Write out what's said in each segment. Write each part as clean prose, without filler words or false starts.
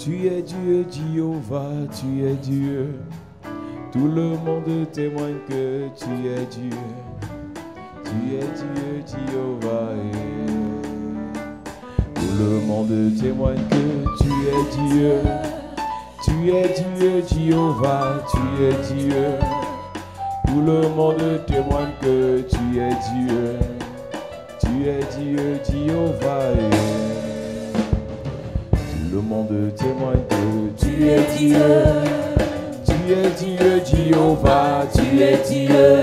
Tu es Dieu, Jéhovah, tu es Dieu. Tout le monde témoigne que tu es Dieu. Tu es Dieu, Jéhovah. Tout le monde témoigne que tu es Dieu. Tu es Dieu, Jéhovah, tu es Dieu. Tout le monde témoigne que tu es Dieu. Tu es Dieu, Jéhovah. Tout le monde témoigne que tu es Dieu. Tu es Dieu, Jéhovah, tu es Dieu.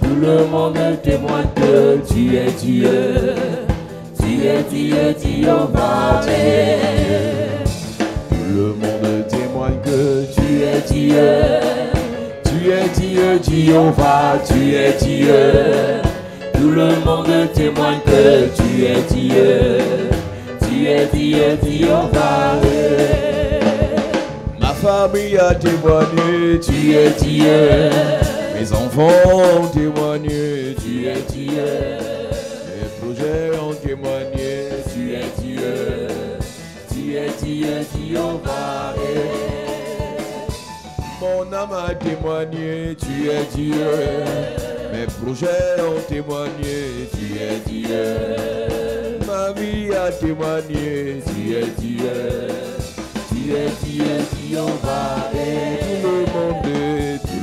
Tout le monde témoigne que tu es Dieu. Tu es Dieu, Jéhovah. Tout le monde témoigne que tu es Dieu. Tu es Dieu, Jéhovah, tu es Dieu. Tout le monde témoigne que tu es Dieu. Tu es Dieu, Jéhovah. Ma famille a témoigné, tu es Dieu. Mes enfants ont témoigné, tu es Dieu. Mes projets ont témoigné, tu es Dieu. Tu es Dieu, Jéhovah. Mon âme a témoigné, tu es Dieu. Mes projets ont témoigné, tu es Dieu. Ma vie a témoigné, tu es Dieu. Tu es Dieu, Jéhovah. Tout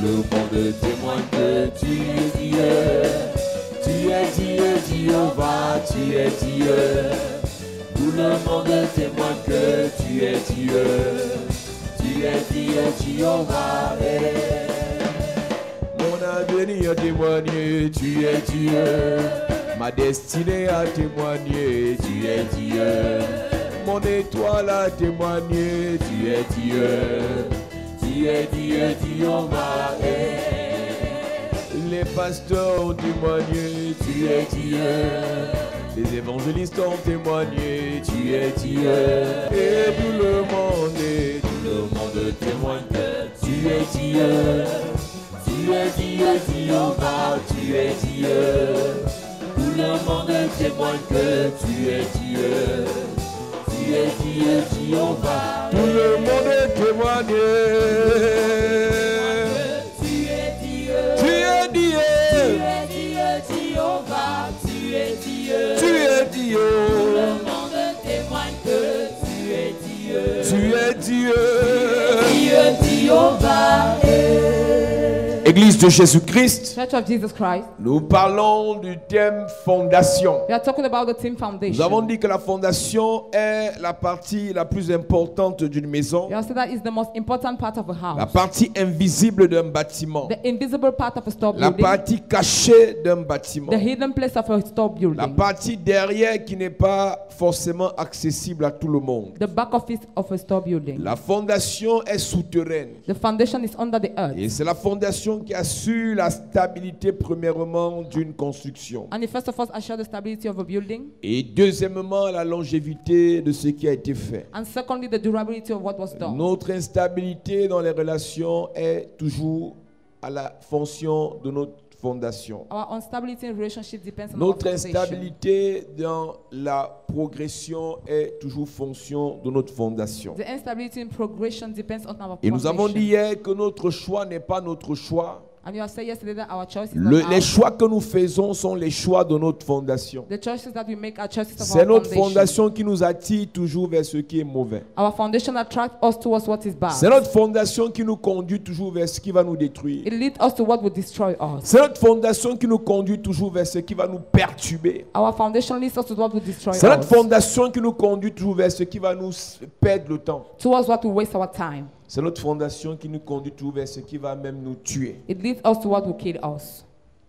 le monde témoigne que tu es Dieu. Tu es Dieu, Jéhovah, tu es Dieu. Tout le monde témoigne que tu es Dieu. Tu es Dieu, Jéhovah. Mon avenir a témoigné, tu es Dieu. Ma destinée a témoigné, tu es Dieu. Mon étoile a témoigné, tu es Dieu. Tu es Dieu, Jéhovah. Les pasteurs ont témoigné, tu es Dieu. Les évangélistes ont témoigné, tu es Dieu. Et tout le monde témoigne que tu es Dieu. Tu es Dieu, Jéhovah, tu es Dieu. Tout le monde témoigne que tu es Dieu. Tu es Dieu, Jéhovah. Tout le monde témoigne. Tu es Dieu. Tu es Dieu. Tu es Dieu, Jéhovah. Tu es Dieu. Tu es Dieu. Tout le monde témoigne que tu es Dieu. Tu es Dieu. Dieu, Jéhovah. Église de Jésus-Christ, Church of Jesus Christ. Nous parlons du thème fondation. We are talking about the team foundation. Nous avons dit que la fondation est la partie la plus importante d'une maison, We also that is the most important part of a house. la partie invisible d'un bâtiment, The invisible part of a store la building. partie cachée d'un bâtiment, The hidden place of a store la building. partie derrière qui n'est pas forcément accessible à tout le monde. The back office of a store building. La fondation est souterraine The foundation is under the earth. et c'est la fondation qui assure la stabilité premièrement d'une construction And it first of all assure the stability of a building. et deuxièmement la longévité de ce qui a été fait. And secondly, the durability of what was done. Notre instabilité dans les relations est toujours à la fonction de notre fondation. Our instability in relationship depends on Notre our foundation. instabilité dans la progression est toujours fonction de notre fondation. The instability in progression depends on our Et nous avons dit foundation. hier que notre choix n'est pas notre choix. And you have said yesterday that our choices Les choix que nous faisons sont les choix de notre fondation. The choices that we make are choices of C'est our notre foundation. fondation qui nous attire toujours vers ce qui est mauvais. Our foundation attracts us towards what is bad. C'est notre fondation qui nous conduit toujours vers ce qui va nous détruire. It leads us to what will destroy us. C'est notre fondation qui nous conduit toujours vers ce qui va nous perturber. Our foundation leads us to what will destroy C'est notre us. fondation qui nous conduit toujours vers ce qui va nous perdre le temps. Towards what will waste our time. C'est notre fondation qui nous conduit toujours vers ce qui va même nous tuer. It leads us to what will kill us.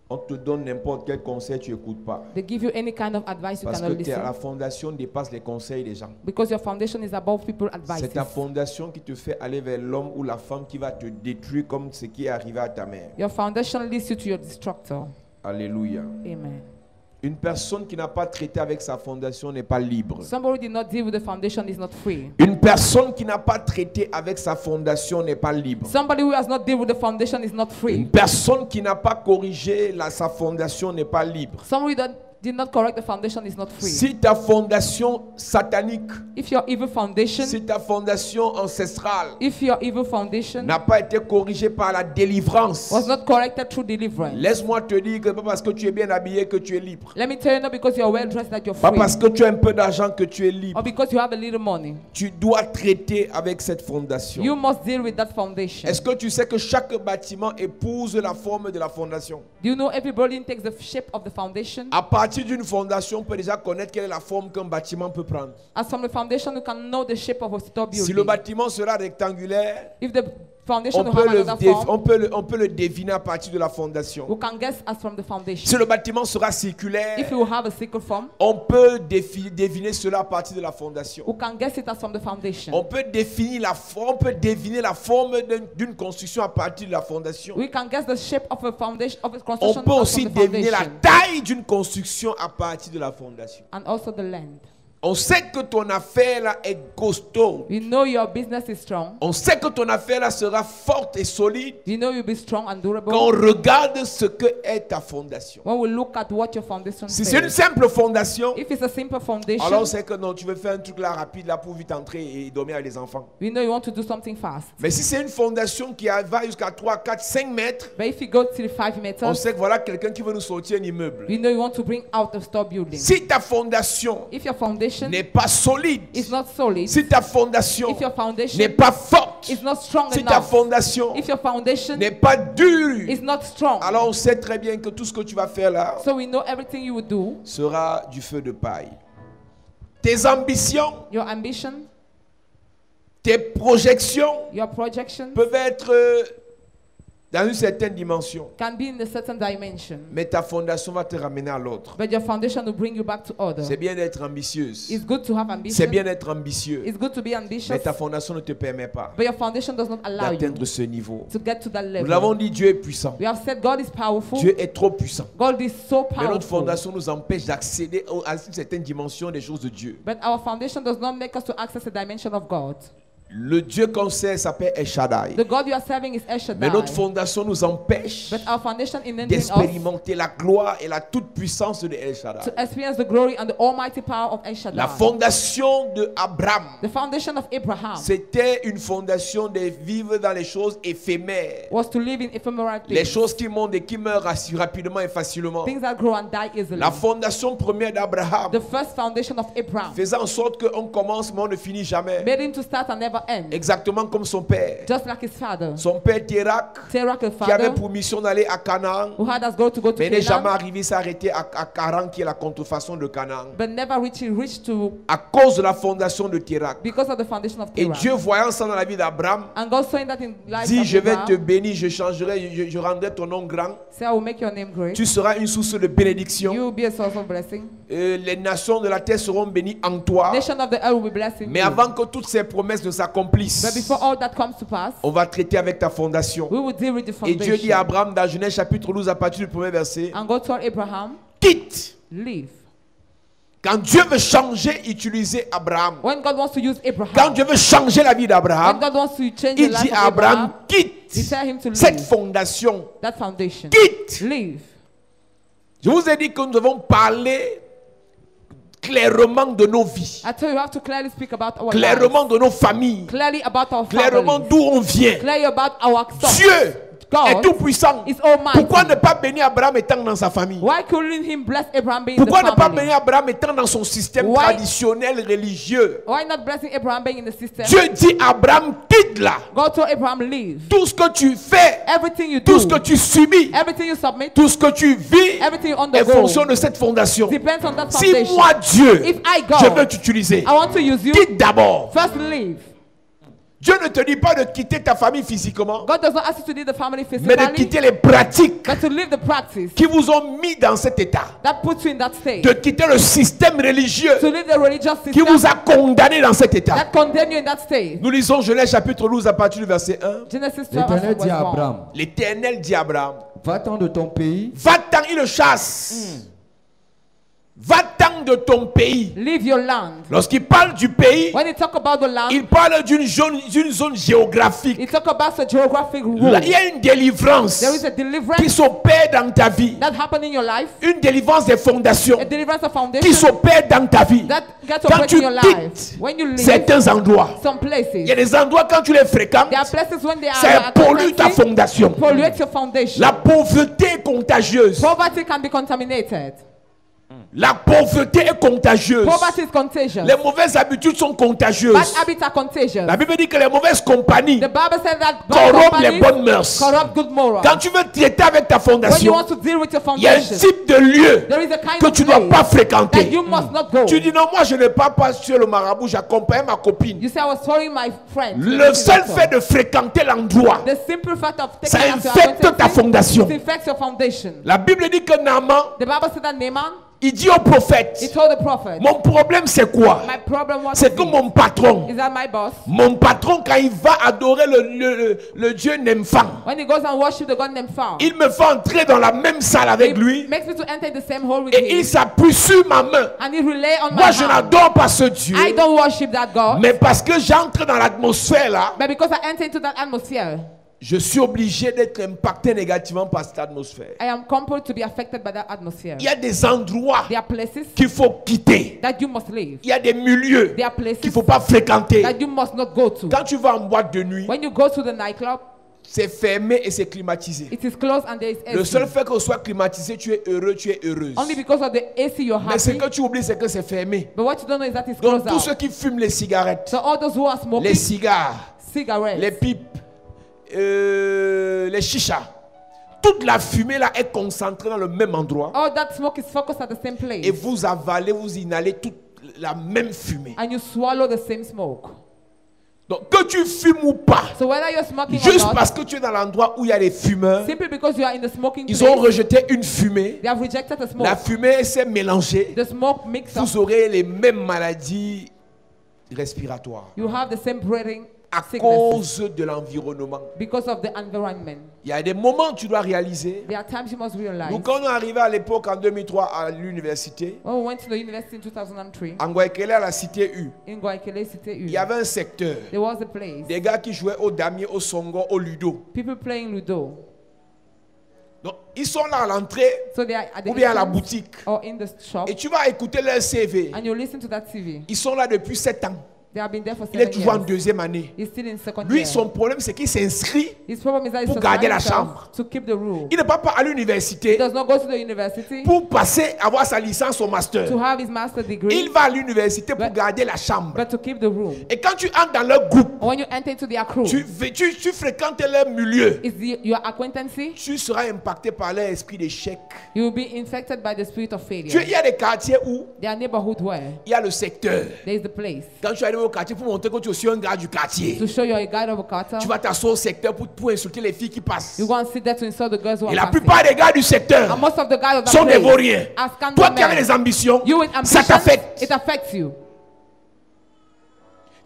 On te donne n'importe quel conseil, tu n'écoutes pas. They give you any kind of advice you Parce cannot que la listen. fondation dépasse les conseils des gens. Because your foundation is above people's C'est ta advices. fondation qui te fait aller vers l'homme ou la femme qui va te détruire comme ce qui est arrivé à ta mère. Your foundation leads you to your destructor. Alléluia. Amen. Une personne qui n'a pas traité avec sa fondation n'est pas libre. Somebody who did not deal with the foundation is not free. Une personne qui n'a pas traité avec sa fondation n'est pas libre. Somebody who has not dealt with the foundation is not free. Une personne qui n'a pas corrigé sa fondation n'est pas libre. Somebody that did not correct, the foundation is not free. Si ta fondation satanique, If your evil foundation, si ta fondation ancestrale if your evil foundation n'a pas été corrigée par la délivrance, was not corrected through deliverance, laisse-moi te dire que pas parce que tu es bien habillé que tu es libre. let me tell you, not because you are well dressed that you're Pas free, parce que tu as un peu d'argent que tu es libre. or because you have a little money. Tu dois traiter avec cette fondation. You must deal with that foundation. Est-ce que tu sais que chaque bâtiment épouse la forme de la fondation? Do you know every building takes the shape of the foundation? À partir d'une fondation, on peut déjà connaître quelle est la forme qu'un bâtiment peut prendre. As from the foundation, you can know the shape of a store Si le building. bâtiment sera rectangulaire, If the foundation on will peut, have another form, on peut le deviner à partir de la fondation. we can guess as from the foundation. Si le bâtiment sera circulaire, If you will have a circle form, on peut deviner cela à partir de la fondation. we can guess it as from the foundation. On peut deviner la forme d'une construction à partir de la fondation. We can guess the shape of a foundation of a On construction peut as aussi from the deviner la foundation, taille d'une construction à partir de la fondation. and also the land. On sait que ton affaire là est costaud. You know your business is strong. On sait que ton affaire là sera forte et solide You know you'll be strong and durable quand on regarde ce que est ta fondation. when we look at what your foundation Si c'est une says. simple fondation, If it's a simple foundation, alors on sait que non, tu veux faire un truc là rapide là pour vite entrer et dormir avec les enfants. we know you want to do something fast. Mais si c'est une fondation qui va jusqu'à 3, 4, 5 mètres, But if you go till 5 on meters, sait que voilà quelqu'un qui veut nous sortir un immeuble. we know you want to bring out a store building. Si ta fondation If your foundation n'est pas solide, is not solid, si ta fondation if your foundation n'est pas forte, is not strong si ta enough, fondation if your foundation n'est pas dure, is not strong, alors on sait très bien que tout ce que tu vas faire là so we know everything you would do, sera du feu de paille. Tes ambitions, your ambition, tes projections your projections peuvent être dans une certaine dimension, can be in a certain dimension, mais ta fondation va te ramener à l'autre. but your foundation will bring you back to order. C'est bien d'être ambitieuse, It's good to have c'est ambition. bien d'être ambitieux, It's good to be mais ambitious, ta fondation ne te permet pas but your foundation does not allow you d'atteindre ce niveau. to get to that Nous l'avons level. dit, Dieu est puissant. We have said God is powerful. Dieu est trop puissant. God is so Mais notre powerful. fondation nous empêche d'accéder à une certaine dimension des choses de Dieu. But our foundation does not make us to access a dimension of God. Le Dieu qu'on sait s'appelle El Shaddai. The God you are serving is El Shaddai. Mais notre fondation nous empêche But our foundation enabling us d'expérimenter la gloire et la toute-puissance de El Shaddai. to experience the glory and the almighty power of El Shaddai. La fondation de Abraham, The foundation of Abraham c'était une fondation de vivre dans les choses éphémères. was to live in ephemeral Les things. choses qui montent et qui meurent rapidement et facilement. Things that grow and die easily. La fondation première d'Abraham The first foundation of Abraham faisait en sorte qu'on commence mais on ne finit jamais. made him to start and never end. Exactement comme son père. Just like his father. Son père Térak, Terah, the qui avait father, pour mission d'aller à Canaan, who had us go to mais n'est jamais Canaan, arrivé s'arrêter à Caran, qui est la contrefaçon de Canaan, but never reached to à cause de la fondation de Térak. because of the foundation of Et Terah. Dieu, voyant ça dans la vie d'Abraham, And God saying that in life dit, of je vais Abraham, te bénir, je changerai, je rendrai ton nom grand. say, I will make your name great. Tu seras une source de bénédiction. You will be a source of blessing. Les nations de la terre seront bénies en toi. Nation of the earth will be blessed in Mais you. avant que toutes ces promesses ne But s'accomplissent, before all that comes to pass, on va traiter avec ta fondation. we will deal with the Et Dieu dit à foundation. Abraham dans Genèse chapitre 12 à partir du premier verset, And God told Abraham, quitte. leave. Quand Dieu veut changer, utiliser Abraham. When God wants to use Quand Abraham, Dieu veut changer la vie when d'Abraham, God wants to change the il life dit of à Abraham, Abraham, he quitte tell him to cette leave fondation. that foundation. Quitte. Leave. Je vous ai dit que nous devons parler clairement de nos vies, I told you, you have to clearly speak about our clairement lives, de nos familles, clearly about our clairement families, d'où on vient. clearly about our source. Dieu God est tout puissant. is almighty. Pourquoi ne pas bénir Abraham étant dans sa famille? Why couldn't him bless Abraham being Pourquoi in ne the pas family? bénir Abraham étant dans son système Why- traditionnel religieux? Why not blessing Abraham being in the system? Dieu dit Abraham, quitte là. God told Abraham, leave. Tout ce que tu fais, Everything you tout do, ce que tu subis, everything you submit, tout ce que tu vis everything you est undergo fonction de cette fondation. depends on that Si foundation. moi, Dieu, If I go, je veux t'utiliser, I want to use you. quitte d'abord. First leave. Dieu ne te dit pas de quitter ta famille physiquement, God does not ask you to leave the family mais de physically, quitter les pratiques but to leave the practice qui vous ont mis dans cet état. that puts you in that state. De quitter le système religieux To leave the religious qui system vous a condamné dans cet état. that condemn you in that state. Nous lisons Genèse chapitre 12 à partir du verset 1. Genesis 12 L'Éternel verse dit à 1. Abraham, L'Éternel dit à Abraham, va-t'en de ton pays, va-t'en, il le chasse. Va-t'en Va-t'en de ton pays. Leave your land. Lorsqu'il parle du pays, When you talk about the land, il parle d'une zone géographique. you talk about the geographic Là, rule. il y a une délivrance There is a qui deliverance s'opère dans ta vie. that happened in your life. Une délivrance des fondations A deliverance of qui foundation s'opère dans ta vie. that gets Quand operating tu in your life. quittes When you leave certains endroits, some il y places, a des endroits quand tu les fréquentes, there are places when they ça are pollue ta fondation. pollute your foundation. La pauvreté est contagieuse. Poverty can be contaminated. La pauvreté est contagieuse. Poverty is contagious. Les mauvaises habitudes sont contagieuses. Bad habits are contagious. La Bible dit que les mauvaises compagnies The Bible says that bad corrompent les companies bonnes mœurs. corrupt good morals. Quand tu veux traiter avec ta When you fondation, want to deal with your il y a un foundation, type de lieu there is a kind que of tu ne dois pas place fréquenter. that you must not go. Tu dis non, moi je ne pars pas sur le marabout, j'accompagne ma copine. You say, I was following my friend. Le seul fait de fréquenter l'endroit, The simple fact of ça taking out your infecte ta acquaintances, fondation. it infects your foundation. La Bible dit que Naaman, The Bible said that Naaman, il dit au prophète, he told the prophet, mon problème c'est quoi? my problem was C'est que mon patron, is that my boss, quand il va adorer le dieu Nemphang, when he goes and worship the god Nemphal, il me fait entrer dans la même salle avec he lui makes me to enter the same hall with et il him, s'appuie sur ma main. and he relay on Moi my je hand. n'adore pas ce Dieu, I don't worship that God, mais parce que j'entre dans l'atmosphère là, but because I enter into that atmosphere, je suis obligé d'être impacté négativement par cette atmosphère. I am compelled to be affected by that atmosphere. Il y a des endroits There are places qu'il faut quitter. that you must leave. Il y a des milieux There are places qu'il ne faut pas fréquenter. that you must not go to. Quand tu vas en boîte de nuit, When you go to the nightclub, c'est fermé et c'est climatisé. it is closed and there is Le AC. seul fait que ce soit climatisé, tu es heureux, tu es heureuse. Only because of the AC you're Mais ce happy. que tu oublies, c'est que c'est fermé. But what you don't know is that it's Donc closed tous ceux out. qui fument les cigarettes, So all those who are smoking les cigares, cigarettes, les pipes, les chichas, toute la fumée là est concentrée dans le même endroit. all that smoke is focused at the same place. Et vous avalez, vous inhalez toute la même fumée. And you swallow the same smoke. Donc que tu fumes ou pas, So whether you're smoking or juste not, parce que tu es dans l'endroit où il y a des fumeurs, simply because you are in the smoking ils ont place, rejeté une fumée. they have rejected the smoke. La fumée s'est mélangée. The smoke mix up. Vous aurez les mêmes maladies respiratoires You have the same breathing à sicknesses cause de l'environnement. because of the environment. Il y a des moments où tu dois réaliser. There are times you must realize. Nous, quand on est arrivé à l'époque en 2003 à l'université, When we went to the university in 2003, en Guayaquil, à la cité U, in Guayaquil City, il y avait un secteur. there was a place. Des gars qui jouaient au damier, au songo, au ludo. People playing Ludo. Donc, ils sont là à l'entrée So they are at the ou bien à la entrance boutique. or in the shop, Et tu vas écouter leur CV. and you listen to that TV. Ils sont là depuis 7 ans. They have been there for Il est 7 toujours en years. deuxième année. He's still in second Lui, year. son problème, c'est qu'il s'inscrit. His problem is that he's pour garder la himself chambre. to keep the rule. Il ne va pas à He l'université does not go to the university pour passer, avoir sa licence au master. to have his master degree, Il va à l'université pour But- garder la chambre. but to keep the room. Et quand tu entres dans leur groupe, And when you enter into their crew, tu fréquentes leur milieu, your acquaintance, tu seras impacté par leur esprit d'échec. you will be infected by the spirit of failure. Il y a des quartiers où There are neighborhood where il y a le secteur. there is the place Quand tu arrives au quartier pour montrer que tu es aussi un gars du quartier, to show you're a guide of a cartel. tu vas t'asseoir au secteur pour insulter les filles qui passent. You go and sit there to insult the girls who Et are la passing. plupart des gars du secteur And most of the guys of that sont des place vauriens. are scandal Toi qui men. avais des ambitions, You with ça ambition, t'affecte. it affects you.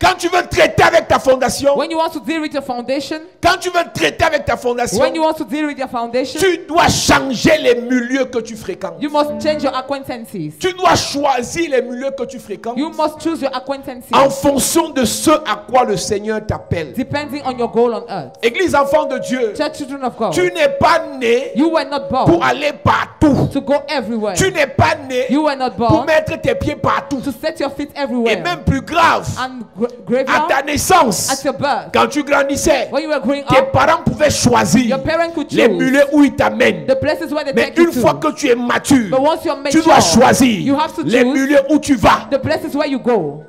Quand tu veux traiter avec ta fondation, When you want to deal with your foundation, quand tu veux traiter avec ta fondation, when you want to deal with your foundation, tu dois changer les milieux que tu fréquentes. you must change your acquaintances. Tu dois choisir les milieux que tu fréquentes You must choose your acquaintances en fonction de ce à quoi le Seigneur t'appelle. depending on your goal on earth. Église enfant de Dieu, Church children of God, tu n'es pas né you were not pour born aller partout. to go everywhere. Tu n'es pas né You were not pour born mettre tes pieds partout. to set your feet Et everywhere. même plus grave, And à graveyard, ta naissance, at your birth, quand tu grandissais, when you were growing tes up, parents pouvaient choisir your parents could les choose milieux où ils t'amènent. the places where they Mais take you une fois to. que tu es mature, But once you're tu dois mature, choisir you have to les choose milieux où tu vas. the places where you go.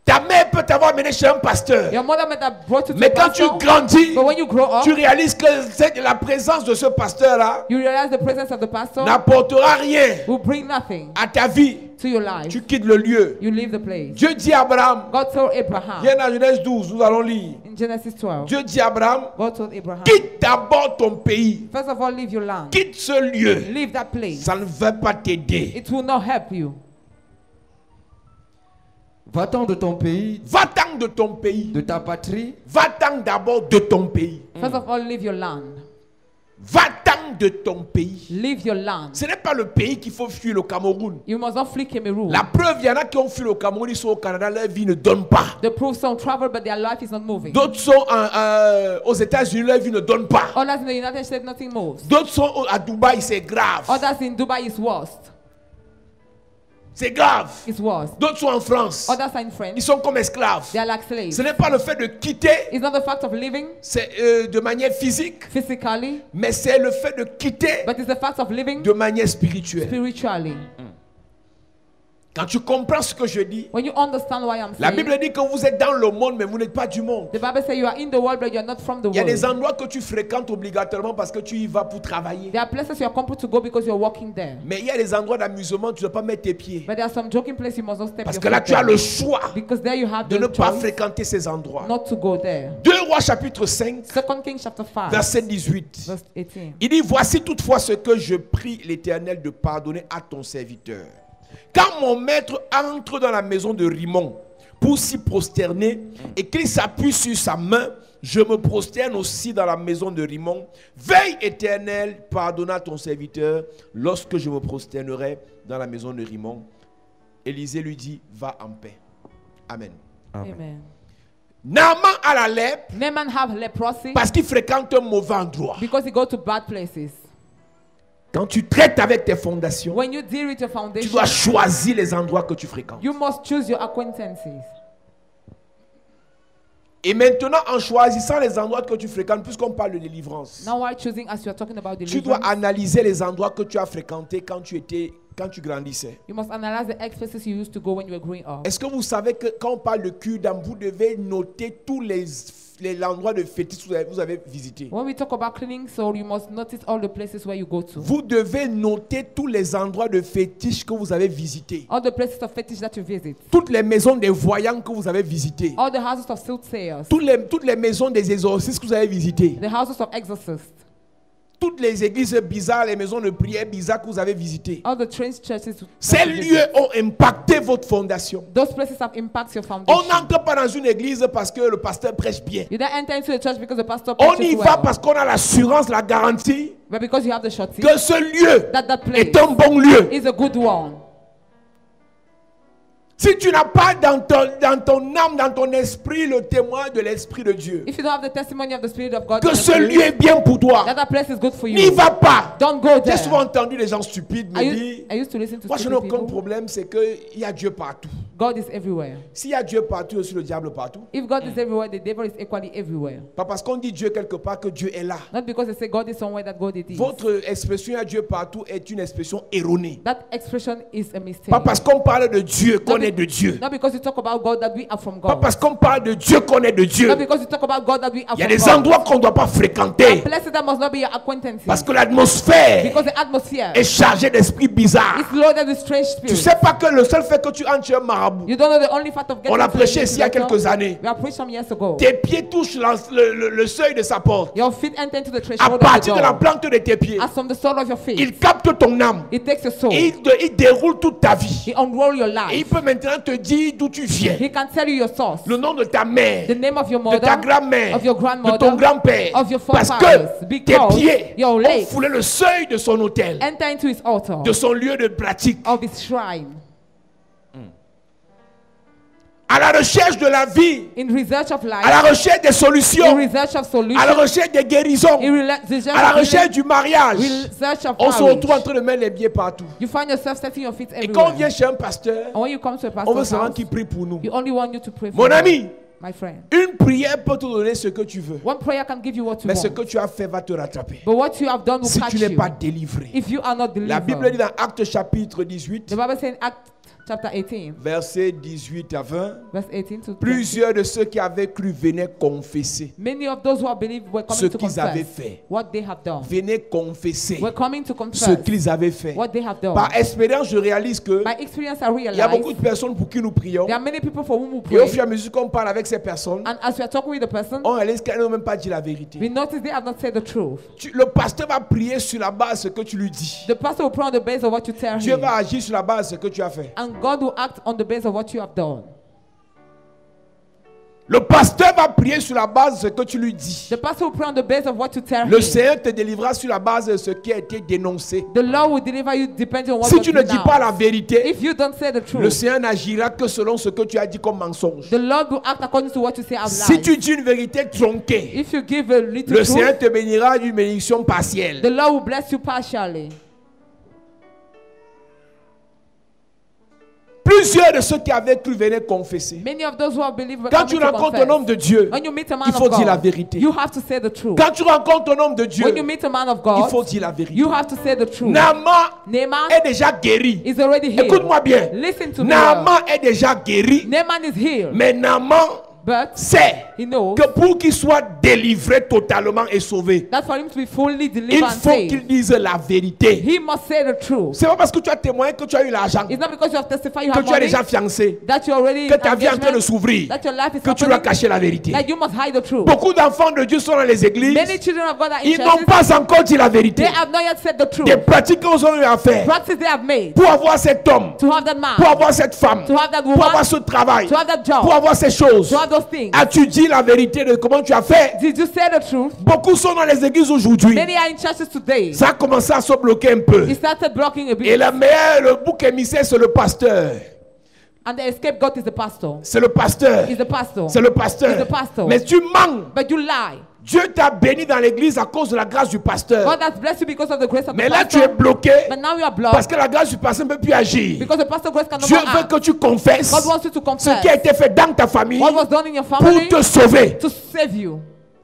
Ta mère peut t'avoir mené chez un pasteur. Your mother might have brought you to Mais a quand tu pastor, grandis, but when you grow up, tu réalises que la présence de ce pasteur-là you realize the presence of the pastor n'apportera rien will bring nothing à ta vie. to your life. Tu quittes le lieu. You leave the place. Dieu dit à Abraham, God told Abraham viens dans Genèse 12, nous allons lire. in Genesis 12. Dieu dit à Abraham, God told Abraham, quitte d'abord ton pays. first of all, leave your land. Quitte ce lieu. Leave that place. Ça ne va pas t'aider. It will not help you. Va-t'en de ton pays, Va-t'en de ton pays. de ta patrie, Va-t'en d'abord de ton pays. First of all, leave your land. Va-t'en Viens de ton pays. Leave your land. Ce n'est pas le pays qu'il faut fuir, le Cameroun. You must not flee Cameroon. La preuve, il y en a qui ont fui le Cameroun, ils sont au Canada, leur vie ne donne pas. The proof some travel, but their life is not moving. D'autres sont aux États-Unis, leur vie ne donne pas. Others in the United States, nothing moves. D'autres sont à Dubaï, c'est grave. Others in Dubai is worst. C'est grave. It's worse. D'autres sont en France. Others are in Ils France. sont comme esclaves. They are like slaves. Ce n'est pas le fait de quitter, It's not the fact of living c'est de manière physique, physically, mais c'est le fait de quitter but it's the fact of living de manière spirituelle. spiritually. Quand tu comprends ce que je dis, When you understand why I'm la saying, Bible dit que vous êtes dans le monde, mais vous n'êtes pas du monde. the Bible says you are in the world, but you are not from the Il y a des world. endroits que tu fréquentes obligatoirement parce que tu y vas pour travailler. There are places you are compelled to go because you're walking there. Mais il y a des endroits d'amusement, tu ne dois pas mettre tes pieds. But there are some joking places you must not step Parce your que là, foot tu as there. le choix Because there you have de ne the pas choice fréquenter ces endroits. not to go there. 2 Rois chapitre 5, 2 Kings chapter 5, verset 18. verse 18. Il dit, voici toutefois ce que je prie l'Éternel de pardonner à ton serviteur. Quand mon maître entre dans la maison de Rimon pour s'y prosterner et qu'il s'appuie sur sa main, je me prosterne aussi dans la maison de Rimon. Veille, Éternel, pardonne à ton serviteur lorsque je me prosternerai dans la maison de Rimon. Élisée lui dit, va en paix. Amen. Amen. Naaman a la lèpre Naaman have leprosy parce qu'il fréquente un mauvais endroit. because he go to bad places. Quand tu traites avec tes fondations, When you deal with your tu foundation, dois choisir les endroits que tu fréquentes. you must choose your acquaintances. Et maintenant, en choisissant les endroits que tu fréquentes, puisqu'on parle de délivrance, Now while choosing, as you are talking about tu dois deliverance, analyser les endroits que tu as fréquentés quand tu grandissais. you must analyze the places you used to go when you were growing up. Est-ce que vous savez que quand on parle de cure-dent, vous devez noter tous les endroits de fétiche que vous avez visités. When we talk about cleaning soul, you must notice all the places where you go to. Vous devez noter tous les endroits de fétiche que vous avez visités. All the places of fetish that you visit. Toutes les maisons des voyants que vous avez visitées. All the houses of soothsayers. Toutes les maisons des exorcistes que vous avez visitées. The houses of exorcists. Toutes les églises bizarres, les maisons de prière bizarres que vous avez visitées. All the strange churches. that Ces you visit. lieux ont impacté votre fondation. Those places have impacted your On foundation. n'entre pas dans une église parce que le pasteur prêche bien. You don't enter into the church because the pastor On preaches y va well, parce qu'on a l'assurance, la garantie but because you have the surety que ce lieu that place est un bon lieu. is a good one. Si tu n'as pas dans ton âme, dans ton esprit, le témoin de l'Esprit de Dieu, If you don't have the testimony of the Spirit of God, que in the ce spirit, lieu est bien pour toi, that place is good for n'y you. va pas. Don't go J'ai there. souvent entendu des gens stupides me dire, I used to listen to moi je n'ai stupid aucun people. problème, c'est qu'il y a Dieu partout. God is everywhere. S'il y a Dieu partout, il y a aussi le diable partout. If God is everywhere, the devil is equally everywhere. Pas parce qu'on dit Dieu quelque part que Dieu est là. Not because they say God is somewhere that God it is. Votre expression à Dieu partout est une expression erronée. That expression is a mistake. Pas parce qu'on parle de Dieu qu'on est de Dieu. Not because you talk about God that we are from Pas God. parce qu'on parle de Dieu qu'on est de Dieu. Not because you talk about God that we are Il y a from des God. endroits qu'on ne doit pas fréquenter. Places that must not be your acquaintances. Parce que l'atmosphère Because the atmosphere est chargée d'esprits bizarres. is loaded with strange Tu spirits. sais pas que le seul fait que tu entres chez un marabout, You don't know the only fact of getting on l'a to the prêché ici il y a spiritual quelques realm. années. We have preached some years ago. Tes pieds touchent le seuil de sa porte. Your feet enter into the À threshold of the partir de la door. plante de tes pieds, As from the sole of your feet, il capte ton âme. it takes your soul. Et il déroule toute ta vie. He unroll your Et il life. peut maintenant te dire d'où tu viens. He can tell you your source, Le nom de ta mère, the name of your de mother, ta grand-mère, of your de grandmother, ton grand-père. of your Parce forefathers, que tes because pieds your ont legs foulé le seuil de son autel, enter into his altar, de son lieu de pratique. of his shrine. À la recherche de la vie, In research of à la life, recherche des in solutions, research of à la solutions, recherche des guérisons, in research à la of recherche healing, du mariage. research of On se retrouve en marriage. train de mettre les pieds partout. You find yourself setting your feet Et quand on everywhere. vient chez un pasteur, And when you come to a on veut pastor's seulement house, qu'il prie pour nous. you only want you to pray for Mon you. ami, My friend. une prière peut te donner ce que tu veux. One prayer can give you what you Mais ce want. que tu as fait va te rattraper. But what you have done will Si catch tu n'es you. pas délivré. If you are not La Bible dit delivered. dans Actes chapitre 18, The Bible says in Acts chapter 18, versets 18 à 20, verse 18 to 20. plusieurs de ceux qui avaient cru venaient confesser Many of those who have believed were ce coming to qu'ils avaient confess fait. what they have done. Venaient confesser We're coming to ce confess qu'ils avaient fait. what they have done. Par expérience, je réalise que By experience, I il y a beaucoup realize de personnes pour qui nous prions. there are many people for whom we Et au fur pray. et à mesure qu'on parle avec ces personnes, And as we are talking with the person, on réalise qu'elles n'ont même pas dit la vérité. we notice they have not said the truth. Le pasteur va prier sur la base de ce que tu lui dis. The pastor will pray on the basis of what you tell Dieu him. va agir sur la base de ce que tu as fait. And God will act on the basis of what you have done. Le pasteur va prier sur la base de ce que tu lui dis. The pastor will pray on the basis of what you tell Le him. Seigneur te délivrera sur la base de ce qui a été dénoncé. The Lord will deliver you depending on what Si was tu ne dis denounced. pas la vérité, If you don't say the le truth, Seigneur n'agira que selon ce que tu as dit comme mensonge. the Lord will act according to what you say out Si loud. tu dis une vérité tronquée, If you give a little le truth, Seigneur te bénira d'une bénédiction partielle. the Lord will bless you partially. Plusieurs de ceux qui avaient cru venaient confesser. Many of those who have believed Quand tu rencontres un homme de Dieu, when you meet a man il faut of dire la God, vérité. you have to say the truth. Quand tu rencontres un homme de Dieu, When you meet a man of il God, faut dire la vérité. you have to say the truth. Naaman est déjà guéri. is already healed. Écoute-moi bien. Listen to me. well. Naaman est déjà guéri. Naaman is healed, Mais Naaman but sait he knows que pour qu'il soit délivré totalement et sauvé, that for him to be fully il delivered and faut qu'il saved, dise la vérité. he must say the truth. C'est pas parce que tu as témoigné que tu as eu l'argent, It's not because you have testified you que have tu es money, déjà fiancé, that you already que ta vie est en train de engagement, s'ouvrir, that your life is que tu dois happening, cacher la vérité. that you must hide the truth. Beaucoup d'enfants de Dieu sont dans les églises. Many children of God are in Ils n'ont churches. pas encore dit la vérité. They have not yet said the truth. Des pratiques qu'ils ont eu à faire Practice they have made pour avoir cet homme, to have that man, pour avoir cette femme, to have that pour woman, avoir ce travail, to have that job, pour avoir ces choses. to have those things. As-tu dit la vérité de comment tu as fait? Did you say the truth? Beaucoup sont dans les églises aujourd'hui. Many are in churches today. Ça a commencé à se bloquer un peu. He started blocking a bit. Et le bouc émissaire, c'est le pasteur. And the scapegoat is the pastor. C'est le pasteur. Is the pastor. C'est le pasteur. He's the pastor. Mais tu mens. But you lie. Dieu t'a béni dans l'église à cause de la grâce du pasteur. God has blessed you because of the grace of Mais the là, tu pastor. es bloqué But now you are parce blocked que la grâce du pasteur ne peut plus agir. because the pastor grace cannot Dieu more veut act. que tu confesses God wants you to ce confess qui a été fait dans ta famille what was done in your pour family te sauver. to save you.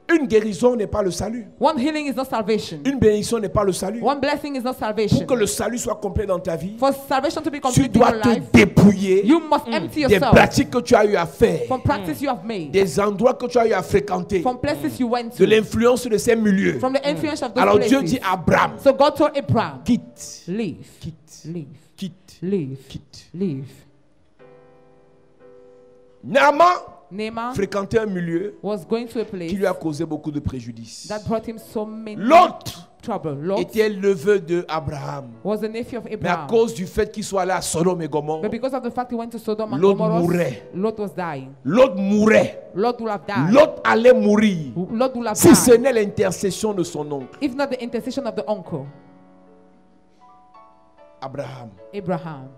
Une guérison n'est pas le salut. One healing is not salvation. Une bénédiction n'est pas le salut. One blessing is not Pour salvation. que le salut soit complet dans ta vie, For salvation to be tu complete in dois your te life, dépouiller you must empty des yourself pratiques que tu as eu à faire, from practice you have made, des endroits que tu as eu à fréquenter, from places you went de to, l'influence de ces milieux. from the influence of those Alors places. Dieu dit à Abraham, So God told Abraham, quitte, leave, quitte, leave, quitte, leave, quitte. leave. Naaman Naaman fréquentait un milieu was going to a place qui lui a causé beaucoup de préjudice. that brought him so many L'autre trouble. Lot était le neveu de Abraham. was the nephew of Mais à Abraham. cause du fait qu'il soit allé à Sodome et Gomorrhe, But because of the fact he went to Sodom and Lot Gomorrah, mourait. Lot was dying. l'autre mourrait. Lot would have died. L'autre allait mourir. Lot would have Si ce died. n'est l'intercession de son oncle, If not the intercession of the uncle, Abraham. Abraham.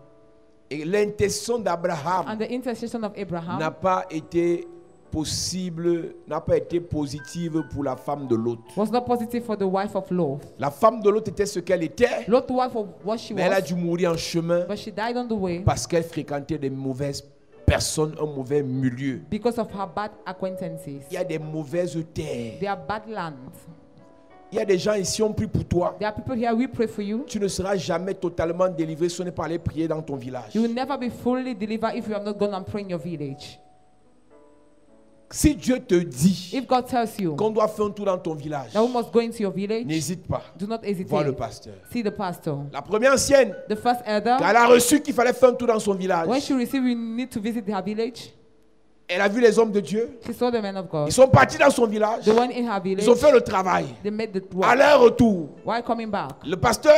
Et l'intercession d'Abraham And the intercession of Abraham n'a pas été possible, n'a pas été positive pour la femme de l'autre. was not positive for the wife of Lot. La femme de l'autre était ce qu'elle était, Lot, the wife of what she mais elle a was, dû mourir en chemin but she died on the way parce qu'elle fréquentait des mauvaises personnes, un mauvais milieu. because of her bad acquaintances. Il y a des mauvaises terres. They are bad lands. Il y a des gens ici, on prie pour toi. There are people here, we pray for you. Tu ne seras jamais totalement délivré si ce n'est pas aller prier dans ton village. You will never be fully delivered if you have not gone and prayed in your village. Si Dieu te dit If God tells you qu'on doit faire un tour dans ton village, that we must go into your village, n'hésite pas. do not Voir le hesitate. pasteur. See the pastor. La première ancienne, The first elder, quand elle a reçu qu'il fallait faire un tour dans son village, when she received, we need to visit her village. elle a vu les hommes de Dieu. She saw the men of God. Ils sont partis dans son village. They went in her village. Ils ont fait le travail. They made the À work. leur retour, While coming back, le pasteur,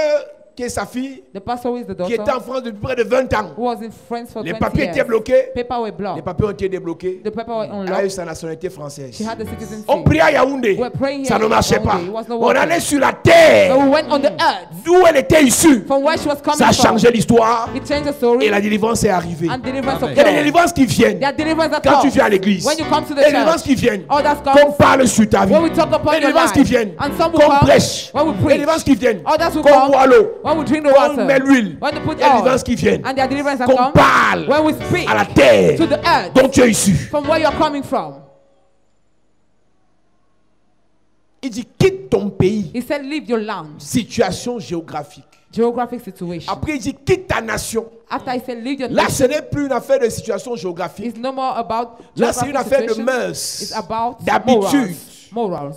qui est sa fille, the pastor who is the qui était daughter, en France depuis près de 20 ans, who was in France for les 20 papiers étaient years. bloqués. Paper were Les blocked. papiers ont été débloqués. The paper were Elle a eu unlocked. sa nationalité française. She had the citizenship. On priait à Yaoundé. We're praying Ça here ne marchait in pas. Yaoundé. It was not On working. allait sur la So terre we went on the earth d'où elle était issue. from where she was coming Ça a from. changé l'histoire It changed the story et la délivrance est arrivée. and deliverance Amen. of Il y a des God. délivrances qui viennent There are deliverance that quand tu come viens à l'église. when you come to the Il y a des délivrances church. qui viennent Others qu'on come parle sur ta vie. when we talk Il y upon a des your délivrances qui life. viennent And some will qu'on come prêche. when we Il y a des preach. délivrances qui viennent Others will qu'on come boit l'eau. when we drink the Qu'on met water. l'huile. When we put Il y a des oil. délivrances qui viennent And there are deliverance that qu'on come parle when we speak à la terre to the earth dont tu es issu. from where you're coming from. Il dit quitte ton pays, He said, leave your land. situation géographique. Geographic situation. Après il dit quitte ta nation. After he said, leave your Là nation, ce n'est plus une affaire de situation géographique. it's no more about Là c'est une geographic affaire de situation. mœurs, It's about d'habitude. morals. Morals.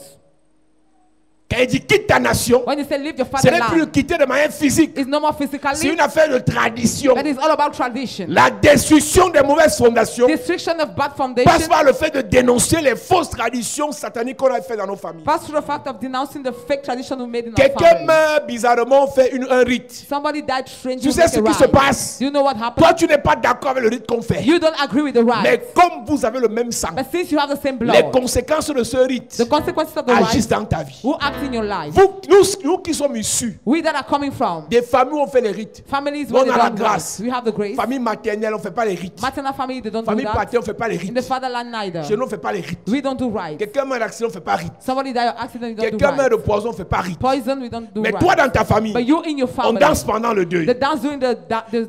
Quand il dit quitte ta nation, When you say leave your ce n'est plus fatherland, quitter de manière physique. it's no more C'est physically. une affaire de tradition. That is all about tradition. La destruction des mauvaises fondations Destruction of bad passe foundation par le fait de dénoncer les fausses traditions sataniques qu'on a fait dans nos familles. pass through the fact of denouncing the fake tradition we made in our Quelqu'un family. meurt bizarrement, on fait un rite. Somebody died strangely. Tu sais ce qui se passe? Do you know what happened? Toi, tu n'es pas d'accord avec le rite qu'on fait. You don't agree with the Mais rite. comme vous avez le même sang, But since you have the same les blood, conséquences de ce rite the consequences of the agissent rite dans ta vie. will act in your life. Nous qui sommes issus We that are coming from des familles où on fait les rites. families On where they a la don't grâce. rites. We have the grace. Famille maternelle, on ne fait pas les rites. Maternal family, they don't do Famille that. paternelle, on ne fait pas les In the rites. fatherland, neither. Chez nous, on ne fait pas les rites. We don't do right. Quelqu'un meurt d'accident, on ne fait pas rite. Somebody die of accident, we don't do Quelqu'un meurt de right. poison, on ne fait pas rite. Poison, we don't do Mais right. toi, dans ta famille, But you in your on family, danse pendant le deuil. they dance during the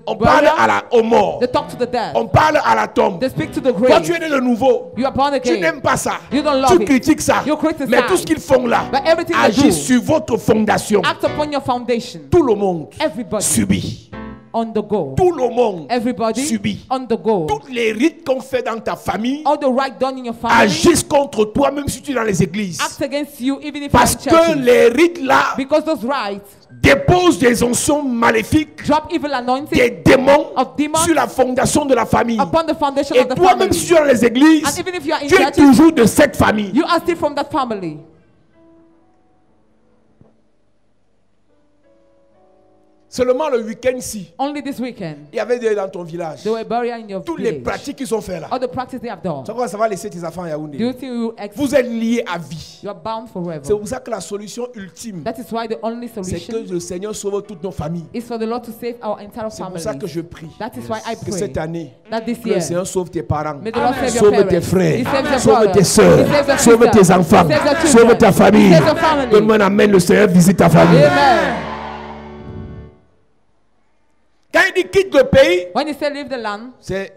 On parle burial, aux morts. they talk to the dead, On parle à la tombe. they speak to the Toi, tu es grave. né de nouveau. You are born Tu again. n'aimes pas ça. You don't love Tu it. critiques ça. You criticize. Mais tout ce qu'ils font là But everything they do agit sur votre fondation. act upon your foundation. Tout le monde Everybody subit. on the go. Tout le monde Everybody subit. on the go. Tous les rites qu'on fait dans ta famille All the right done in your family agissent contre toi, même si tu es dans les églises. act against you, even if Parce you're in que churches. les rites là Because those rights déposent des onctions maléfiques, drop evil anointing des démons of demons sur la fondation de la famille. upon the foundation Et of the toi, même family. si tu es dans les églises, And even if you are in tu es churches, toujours de cette famille. you are still from that family. Seulement le week-end-ci, Only this weekend, il y avait des dans ton village. they were buried in your Toutes les village. pratiques qu'ils ont fait là. All the practice they have done. Tu sais quoi, ça va laisser tes enfants à Do you Yaoundé. think you Vous êtes liés à vie. you are bound forever? C'est pour ça que la solution ultime, That is why the only c'est solution que le Seigneur sauve toutes nos familles. is for the Lord to save our entire C'est pour family. ça que je prie That is why I que cette pray année, that this que le year, Seigneur sauve tes parents, may the Lord save your sauve parents. tes frères, He saves your sauve brothers. tes soeurs, He saves your sauve sisters. tes enfants, He saves your sauve children. ta famille. He saves your family. Donne-moi un amen, le Seigneur visite ta famille. Amen. Quand il dit quitte le pays, When you say leave the land, c'est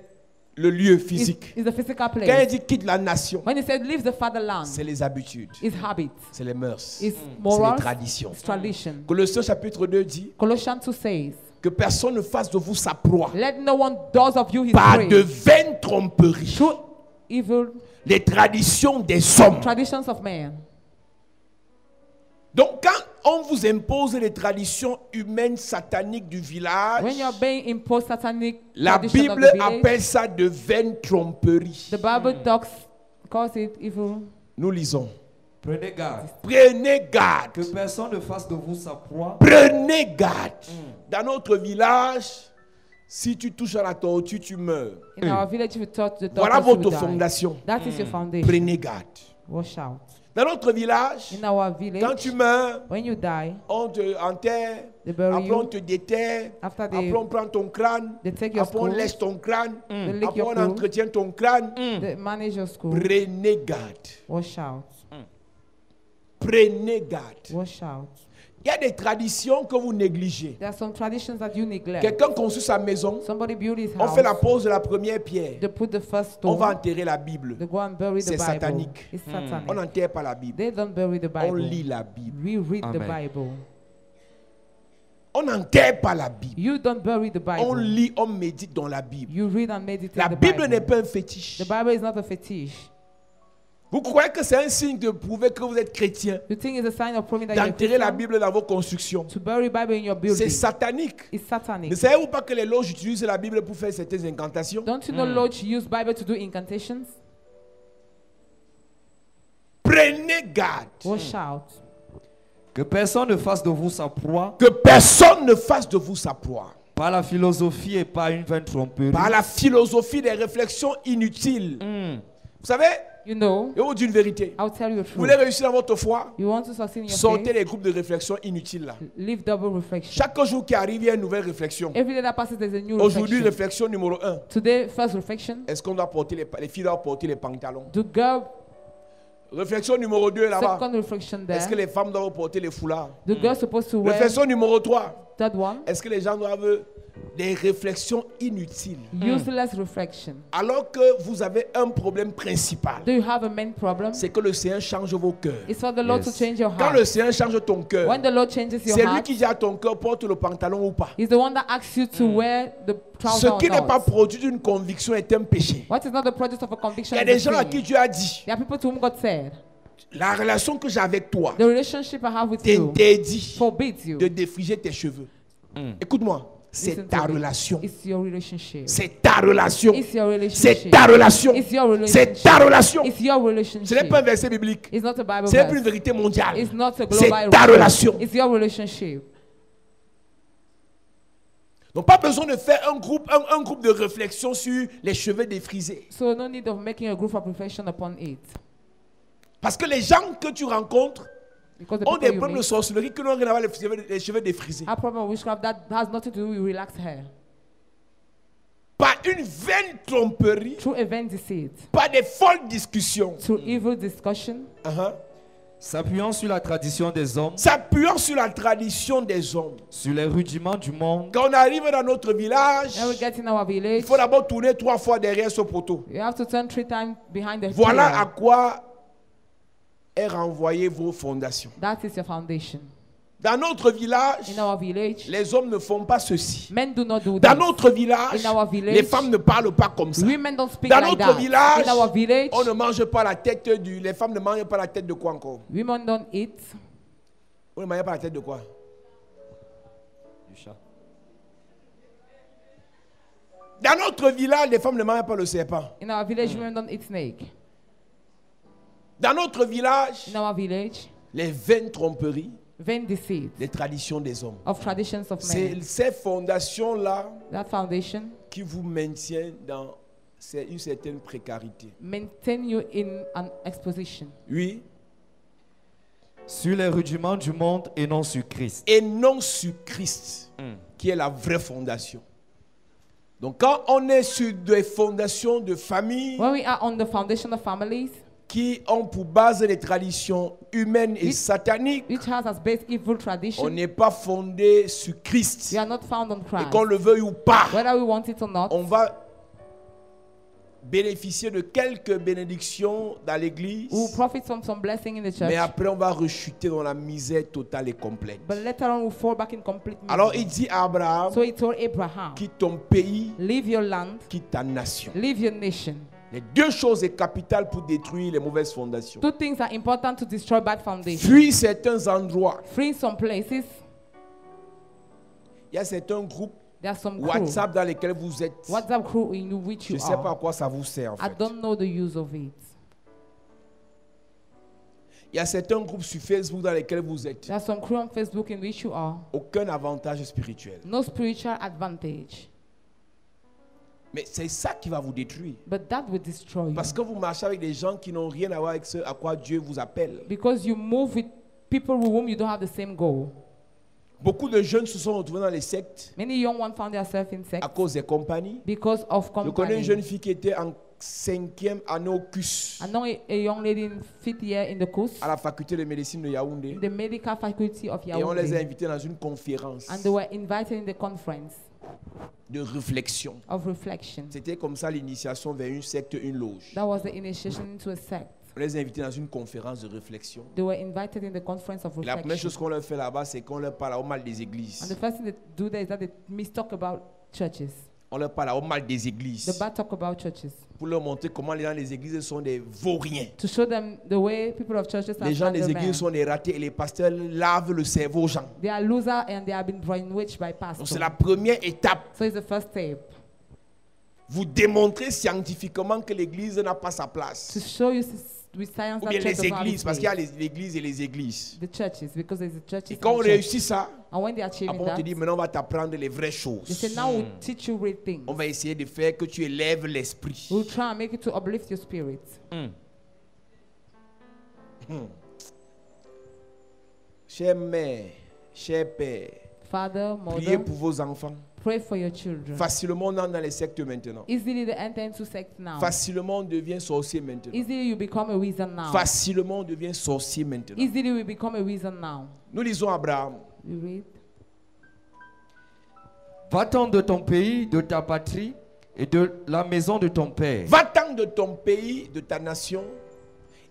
le lieu it's, physique. it's the physical Quand il place. dit quitte la nation, When you say leave the fatherland, c'est les habitudes, it's habit, c'est les mœurs, it's c'est morals, les traditions. it's tradition. Colossiens chapitre 2 dit Colossians 2 says, que personne ne fasse de vous sa proie let no one does of you his par prey de vaines tromperies, through evil les traditions des hommes. traditions of man. Donc quand on vous impose les traditions humaines sataniques du village, When you're being imposed satanic la tradition of Bible the village, appelle ça de vaines tromperies. the Bible calls it evil. Nous lisons. Prenez garde. Prenez garde. Que personne ne fasse de vous sa proie. Prenez garde. Dans notre village, si tu touches à la tortue, tu meurs. In our village, we taught the Voilà daughters votre to die. fondation. That is your foundation. Prenez garde. Watch out. Dans notre village, In our quand village, tu meurs, when you die, on te enterre, they bury après on you. te déterre, After après they, on prend ton crâne, they take your après on skull, laisse ton crâne, they lick après your on skull, entretient ton crâne. they manage your skull. Prenez garde. Watch out. Prenez garde. Watch out. Il y a des traditions que vous négligez. There are some traditions that you neglect. Quelqu'un construit sa maison, Somebody build his on house. fait la pose de la première pierre. They put the first On va stone. enterrer la Bible. They go and bury the C'est Bible. satanique. It's satanic. On n'enterre pas la Bible. They don't bury the On Bible. lit la Bible. We read the Amen. Bible. On n'enterre pas la Bible. You don't bury the On Bible. lit, on médite dans la Bible. You read and meditate La the Bible n'est Bible. pas un fétiche. The Bible is not a fetish. Vous croyez que c'est un signe de prouver que vous êtes chrétien? You think it's a sign of proving that you're a D'enterrer la Christian? Bible dans vos constructions. To bury Bible in your C'est building. satanique. It's Ne satanic. savez-vous pas que les loges utilisent la Bible pour faire certaines incantations? Don't you know Lodge use Bible to do incantations? Prenez garde. Watch out. Que personne ne fasse de vous sa proie Que personne ne fasse de vous sa proie. par la philosophie et par une vaine tromperie. Par la philosophie des réflexions inutiles. Vous savez, You know, je vous dis une vérité. I'll tell you the Vous voulez truth. réussir dans votre foi? You want to succeed in your Sortez faith? les groupes de réflexion inutiles là. Live double reflection. Chaque jour qui arrive, il y a une nouvelle réflexion. Every day that passes, there's a new Aujourd'hui, reflection. réflexion numéro 1. Today, first reflection. Est-ce qu'on doit porter les filles doivent porter les pantalons? Do girl, Réflexion numéro 2 là-bas. second reflection Est-ce que there. les femmes doivent porter les foulards? The girl supposed to wear, Réflexion numéro 3. third one, Est-ce que les gens doivent des réflexions inutiles? useless reflection. Alors que vous avez un problème principal. Do you have a main problem? C'est que le Seigneur change vos cœurs. It's for the Lord Yes. to change your Quand heart. le Seigneur change ton cœur, When the Lord changes your c'est lui heart, qui dit à ton cœur porte le pantalon ou pas. He's the one that asks you to wear the trouser Ce or qui n'est pas not. produit d'une conviction est un péché. What is not the product of a Il conviction y a is des a gens à sin. qui Dieu a dit, There are people to whom God said, La relation que j'ai avec toi The relationship I have with you t'interdit forbids you. de défriser tes cheveux. Écoute-moi, c'est Listen ta to me. relation. It's your relationship. C'est ta relation. It's your C'est relationship. ta relation. It's your C'est relationship. ta relation. It's your Ce n'est relationship. pas un verset biblique. It's not a Bible C'est une verse. vérité mondiale. It's not a C'est global ta relation. It's your relationship. Donc pas besoin de faire un groupe de réflexion sur les cheveux défrisés. So no need of making a group of reflection upon it. Parce que les gens que tu rencontres Because the ont des people you problèmes de meet sorcellerie qui n'ont rien à voir avec les cheveux défrisés. have problem with witchcraft that has nothing to do with relaxed hair. Par une vaine tromperie, Through a vain deceit, par des folles discussions. through evil discussion, S'appuyant sur la tradition des hommes, S'appuyant sur la tradition des hommes. sur les rudiments du monde, Quand on arrive dans notre village, when we get in our il village, faut d'abord tourner 3 fois derrière ce poteau. you have to turn 3 times behind the Voilà pillar. à quoi est renvoyée vos fondations. That is your foundation. Dans notre village, In our village, les hommes ne font pas ceci. men do not do Dans that. notre village, In our village, les femmes ne parlent pas comme ça. Women don't speak Dans like notre that. village, In our village, on ne mange pas la tête du... Les femmes ne mangent pas la tête de quoi encore? women don't eat. On ne mange pas la tête de quoi? du chat. Dans notre village, les femmes ne mangent pas le serpent. In our village, women don't eat snake. Dans notre village, In our village, les vaines tromperies, vain deceit les traditions des hommes. of traditions of C'est men. ces fondations-là That foundation qui vous maintiennent dans une certaine précarité. maintain you in an exposition. Oui. Sur les rudiments du monde et non sur Christ. Et non sur Christ, qui est la vraie fondation. Donc quand on est sur des fondations de famille When we are on the foundation of families, qui ont pour base les traditions humaines et Oui. sataniques, which has as base evil on tradition, n'est pas fondé sur Christ. we are not found on Et Christ. qu'on le veuille ou pas, Whether we want it or not, on va bénéficier de quelques bénédictions dans l'église, we will profit from some blessing in the church. mais après on va rechuter dans la misère totale et complète. But later on, we'll fall back in complete misery. Alors il dit à Abraham, So he told Abraham, quitte ton pays, leave your land, quitte ta nation. leave your nation. Les deux choses sont capitales pour détruire les mauvaises fondations. Two things are important to destroy bad foundations. Fuis certains endroits. Free some places. Il y a certains groupes There are some crew, WhatsApp dans lesquels vous êtes. WhatsApp crew in which Je you ne sais pas à are. quoi ça vous sert en I fait. don't know the use of it. Il y a certains groupes sur Facebook dans lesquels vous êtes. There are some crew on Facebook in which you are. Aucun avantage spirituel. No spiritual advantage. Mais c'est ça qui va vous détruire. But that will destroy you. Parce que vous marchez avec des gens qui n'ont rien à voir avec ce à quoi Dieu vous appelle. Because you move with people with whom you don't have the same goal. Beaucoup de jeunes se sont retrouvés dans les sectes Many young ones found themselves in à sex cause des compagnies. because of Je connais une jeune company. fille qui était en 5e année au CUS, I know a young lady in 5th year in the course, à la faculté de médecine de Yaoundé. in the medical faculty of Et on les a Yaoundé. invités dans une conférence And they were invited in the conference de réflexion. of reflection. C'était comme ça l'initiation vers une secte, une loge. That was the initiation into a sect. On les a invités dans une conférence de réflexion. They were invited in the conference of Et la première reflection. chose qu'on leur fait là-bas, c'est qu'on leur parle au mal des And églises. the first thing they do there is that they mistalk about churches. On leur parle au mal des The églises. bad talk about churches. Pour leur montrer comment les gens des églises sont des vauriens. To show them the way people of churches are Les gens des undermanned. églises sont des ratés et les pasteurs lavent le cerveau aux gens. They are losers and they have been brainwashed by Donc pastors. c'est la première étape. So it's the first step. Vous démontrez scientifiquement que l'église n'a pas sa To place. show you with science Ou that bien church les does not have églises, its parce qu'il y a place. l'église et les églises. The churches, because there's the churches Et quand on and church. réussit ça, And when they are achieving après on te that, dit maintenant on va t'apprendre les vraies they choses. say, now we'll teach you real things. On va essayer de faire que tu élèves l'esprit. We'll try and make it to uplift your spirit. Chère mère, cher père, Father, priez mother, pour vos enfants. pray for your children. Facilement on entre dans les sectes maintenant. Easily they enter into sect now. Facilement on devient sorcier maintenant. Easily you become a wizard now. Facilement on devient sorcier maintenant. Easily we become a wizard now. Nous lisons Abraham. You read. Va-t'en de ton pays, de ta patrie et de la maison de ton père. Va-t'en de ton pays, de ta nation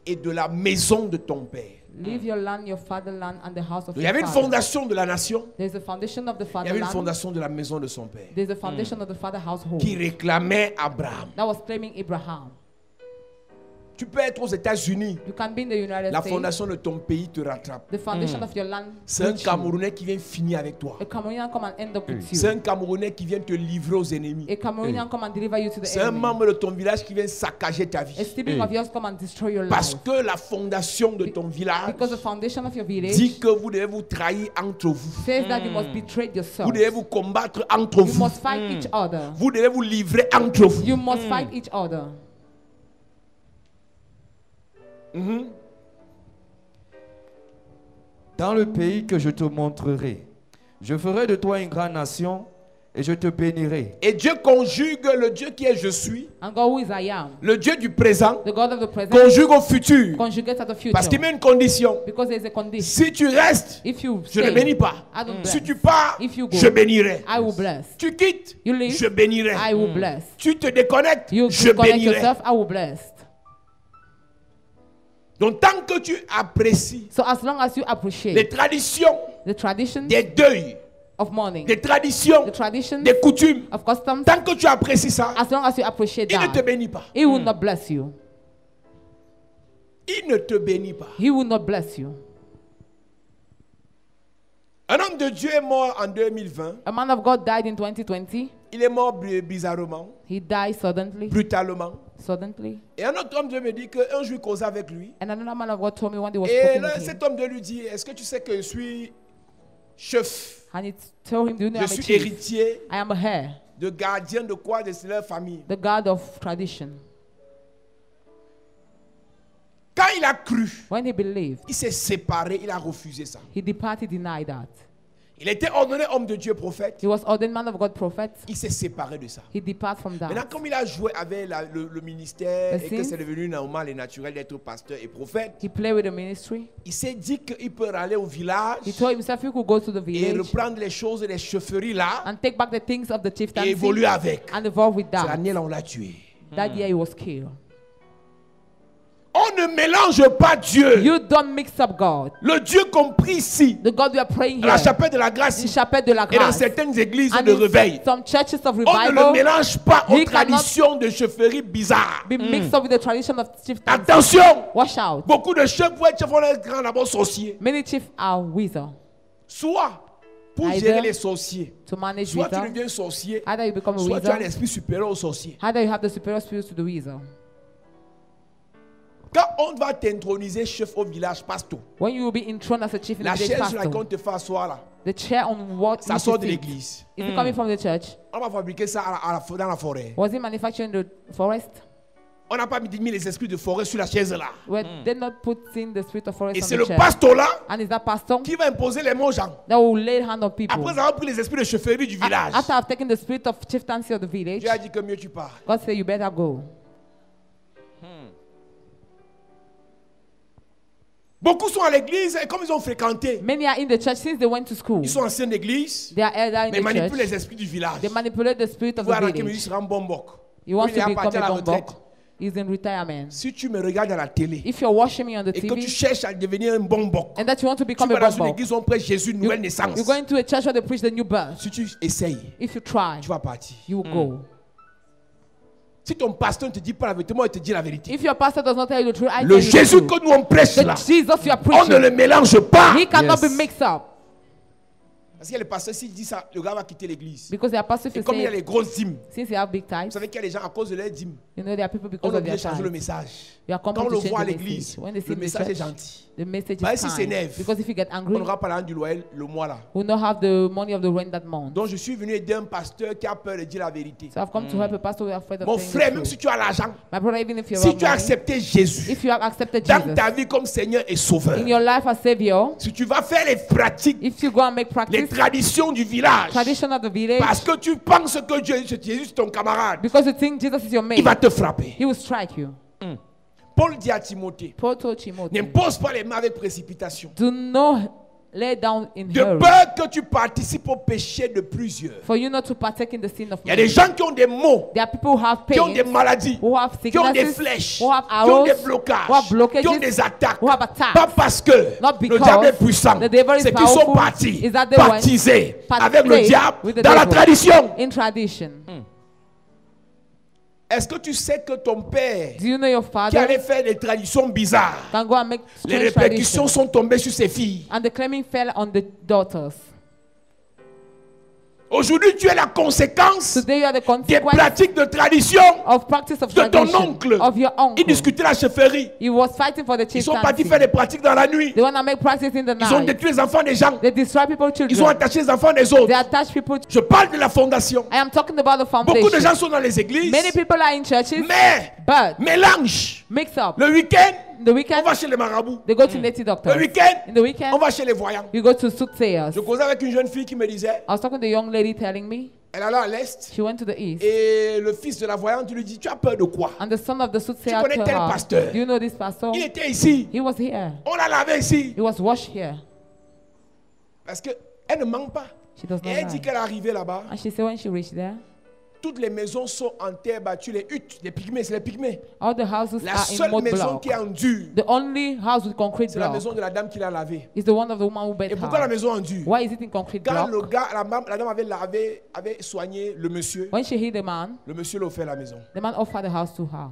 et de la maison de ton père. Leave your land, your fatherland, and the house of Donc, il y your avait une father. fondation de la nation. There's a foundation of the Il y avait une fatherland. fondation de la maison de son père There's a foundation of the father household qui réclamait Abraham. that was claiming Abraham. Tu peux être aux États-Unis. You can be in the United La States. fondation de ton pays te rattrape. The foundation of your land. C'est un reach you. Camerounais qui vient finir avec toi. A Cameroonian come and end up with C'est you. un Camerounais qui vient te livrer aux ennemis. A Cameroonian come and deliver you to the C'est un enemy. membre de ton village qui vient saccager ta A vie. sibling of yours come and destroy your Parce life. que la fondation de ton village Because the foundation of your village dit que vous devez vous trahir entre vous. says that you must betray Vous yourself. devez vous combattre entre You vous. must fight each other. Vous devez vous livrer entre vous. You must fight each other. Dans le pays que je te montrerai, je ferai de toi une grande nation et je te bénirai. Et Dieu conjugue le Dieu qui est je suis, And God who is I am, le Dieu du présent, the God of the present, conjugue au futur. conjugates at the future. Parce qu'il met une condition. Because there is a condition. Si tu restes, If you je ne stay, bénis pas. I don't bless. Si tu pars, If you go, je bénirai. I will bless. Tu quittes, You leave, je bénirai. I will bless. Tu te déconnectes, You je disconnect bénirai. yourself, I will bless. Donc tant que tu apprécies So as long as you les appreciate traditions the traditions des deuils, of mourning, des traditions, the traditions des coutumes, of customs, tant que tu apprécies ça, as long as you appreciate il ne te that, bénit pas. He will not bless you. Il ne te bénit pas. He will not bless you. Un homme de Dieu est mort en 2020. A man of God died in 2020. Il est mort bizarrement, He died suddenly. brutalement. Suddenly. Et un autre homme de Dieu me dit qu'un jour il causait avec lui. And another man of God told me one day was Et spoken là, with him. cet homme de lui dit, est-ce que tu sais que je suis chef, And he told him, do you know je I'm a suis chief? héritier I am a heir, de gardien de quoi de leur famille. the God of tradition. Quand il a cru, When he believed, il s'est séparé, il a refusé ça. he departed, denied that. Il était ordonné homme de Dieu prophète, He was ordained man of God prophet. il s'est séparé de ça. He departed from Maintenant, that. comme il a joué avec le ministère The et que things- c'est devenu normal et naturel d'être pasteur et prophète, He played with the ministry. il s'est dit qu'il peut aller au village He told himself he could go to the et village reprendre les choses et les chaufferies là and take back the things of the et chieftaincy évoluer avec. and evolve with C'est that. l'année là on l'a tué. That year he was killed. On ne mélange pas Dieu. You don't mix up God. Le Dieu compris ici, The God we are praying à la here, chapelle de la grâce in Chapelle de la et dans Grâce, certaines églises and de in réveil, some churches of on ne le revival, mélange pas aux He cannot traditions de chefferie bizarres. be mixed up with the tradition of chieftaincy. Attention, Watch out. beaucoup de chefs pour être chef, on est grand d'abord sorcier. Many chiefs are wizards Soit pour Either gérer les sorciers, to manage soit tu wizards. deviens sorcier, Either you become a soit tu as un wizard, esprit supérieur au sorcier. either you have the superior spirit to the wizard. Quand on va t'introniser chef au village, pasteur, When you will be enthroned as a chief in la the village chaise sur laquelle on pastor, te fait asseoir là, the chair on what ça you sort de sit, l'église. is it coming from the church? On va fabriquer ça dans la forêt. Was it manufactured in the forest? On n'a pas mis les esprits de forêt sur la chaise là. Were they not putting the spirit of forest Et on c'est the le chair? pasteur là And is that pastor qui va imposer les mots aux gens. that will lay hand on people? Après avoir pris les esprits de chefferie du village, After I've taken the spirit of chieftaincy of the village, Dieu a dit que mieux tu pars. God said you better go. Beaucoup sont à l'église et comme ils ont fréquenté, Many are in the church since they went to school. ils sont anciens d'église, They are elder in mais the manipulent church. les esprits du village. They manipulate the spirit of Vous the voyez que village. sera un bon boc. He wants Il est to à become partir à a la bombok. retraite. He's in retirement. Si tu me regardes à la télé If you're watching me on the et que tu TV cherches à devenir un bon boc, and that you want to tu become vas a dans une bombok, église où on prêche Jésus, une nouvelle naissance. you're going to a church where they preach the new birth. Si tu essayes, If you try, tu vas partir. you will go. Si ton pasteur ne te dit pas la vérité, moi je te dis la vérité. If your pastor does not tell you the truth, I Le tell you the Jésus truth. que nous on prêche là, The Jesus you are on ne preaching, le mélange pas. he cannot Yes. be mixed up. Parce que le pasteur, s'il dit ça, le gars va quitter l'église. Because there are pastors Et who comme il y a say, les grosses dîmes, since you have big vous tithes, savez qu'il y a des gens à cause de leurs dîmes, you know there are people on because a of their oublié de changer le tithes. message. You are Quand on compelled le to voit à change the l'église, message. When they see le in the message est church, gentil. the message Bah, is s'il kind. s'énerve, Because if you get On angry, n'aura pas l'argent du loyer le mois là. we'll not have the money of the rent that month. Donc je suis venu aider un pasteur qui a peur de dire la vérité. So I've come to help a pastor who is afraid of Mon saying frère, the même truth. si tu as l'argent, My brother, even if you si have tu as money, accepté Jésus if you have accepted dans Jesus ta vie comme Seigneur et Sauveur, in your life as Savior, si tu vas faire les pratiques, if you go and make les practice traditions du village, tradition of the village, parce que tu penses que Jésus est ton camarade, because you think Jesus is your il mate, va te frapper. he will strike you. Paul dit à Timothée, Paul told Timothy, n'impose pas les mains avec précipitation. do not lay down in De hurry, peur que tu participes au péché de plusieurs. for you not to partake in the sin of Il y a des many. gens qui ont des maux, There are people who have qui ont des pain, maladies, who have qui ont des sicknesses, flèches, who have qui ont des arrows, blocages, who have blockages, qui ont des attaques. who have attacks. Pas parce que Not le because diable est puissant, the devil is c'est qu'ils sont powerful, partis, is that they went baptisés partake avec le diable with the dans la devil. tradition. In tradition. Est-ce que tu sais que ton père, Do you know your qui father allait faire des traditions bizarres, can go and make les strange répercussions traditions? sont tombées sur ses filles? And the claiming fell on the daughters. Aujourd'hui, tu es la conséquence Today you are the des consequence pratiques de tradition of practice of de ton tradition oncle. of your uncle. Ils discutaient la chefferie. He was fighting for the Ils sont chieftaincy. partis faire des pratiques dans la nuit. They want to make practice in the Ils ont night. détruit les enfants des gens. They destroy people's Ils ont children. attaché les enfants des They autres. attach people. Je parle de la fondation. I am talking about the Beaucoup de foundation. gens sont dans les églises, Many people are in churches, mais but mélange. mix up. Le week-end, The on weekend, va chez les marabouts. they go to native doctors. Le week-end, In the weekend, on va chez les voyants. you go to soothsayers. Je causais avec une jeune fille qui me disait, I was talking to a young lady telling me elle allait à l'est, she went to the east. et le fils de la voyante lui dit, tu as peur de quoi? And the son of the soothsayer Tu connais told tel her, pasteur? do you know this pastor? Il était ici, He was here. on l'a lavé ici. He was washed here. Parce qu'elle ne ment pas. She does Et not elle dit lie. qu'elle est arrivée là-bas, And she said when she reached there, toutes les maisons sont en terre battue, les huttes, les pygmées, c'est les pygmées. all the houses La are in seule mud maison block. qui est en dur, The only house with concrete c'est la block maison de la dame qui l'a lavée. is the one of the woman who bet Et pourquoi la her. maison en dur? Why is it in concrete Quand block? le gars, la dame avait lavé, avait soigné le monsieur, When she hit the man le monsieur l'a offert la maison. offered the house to her.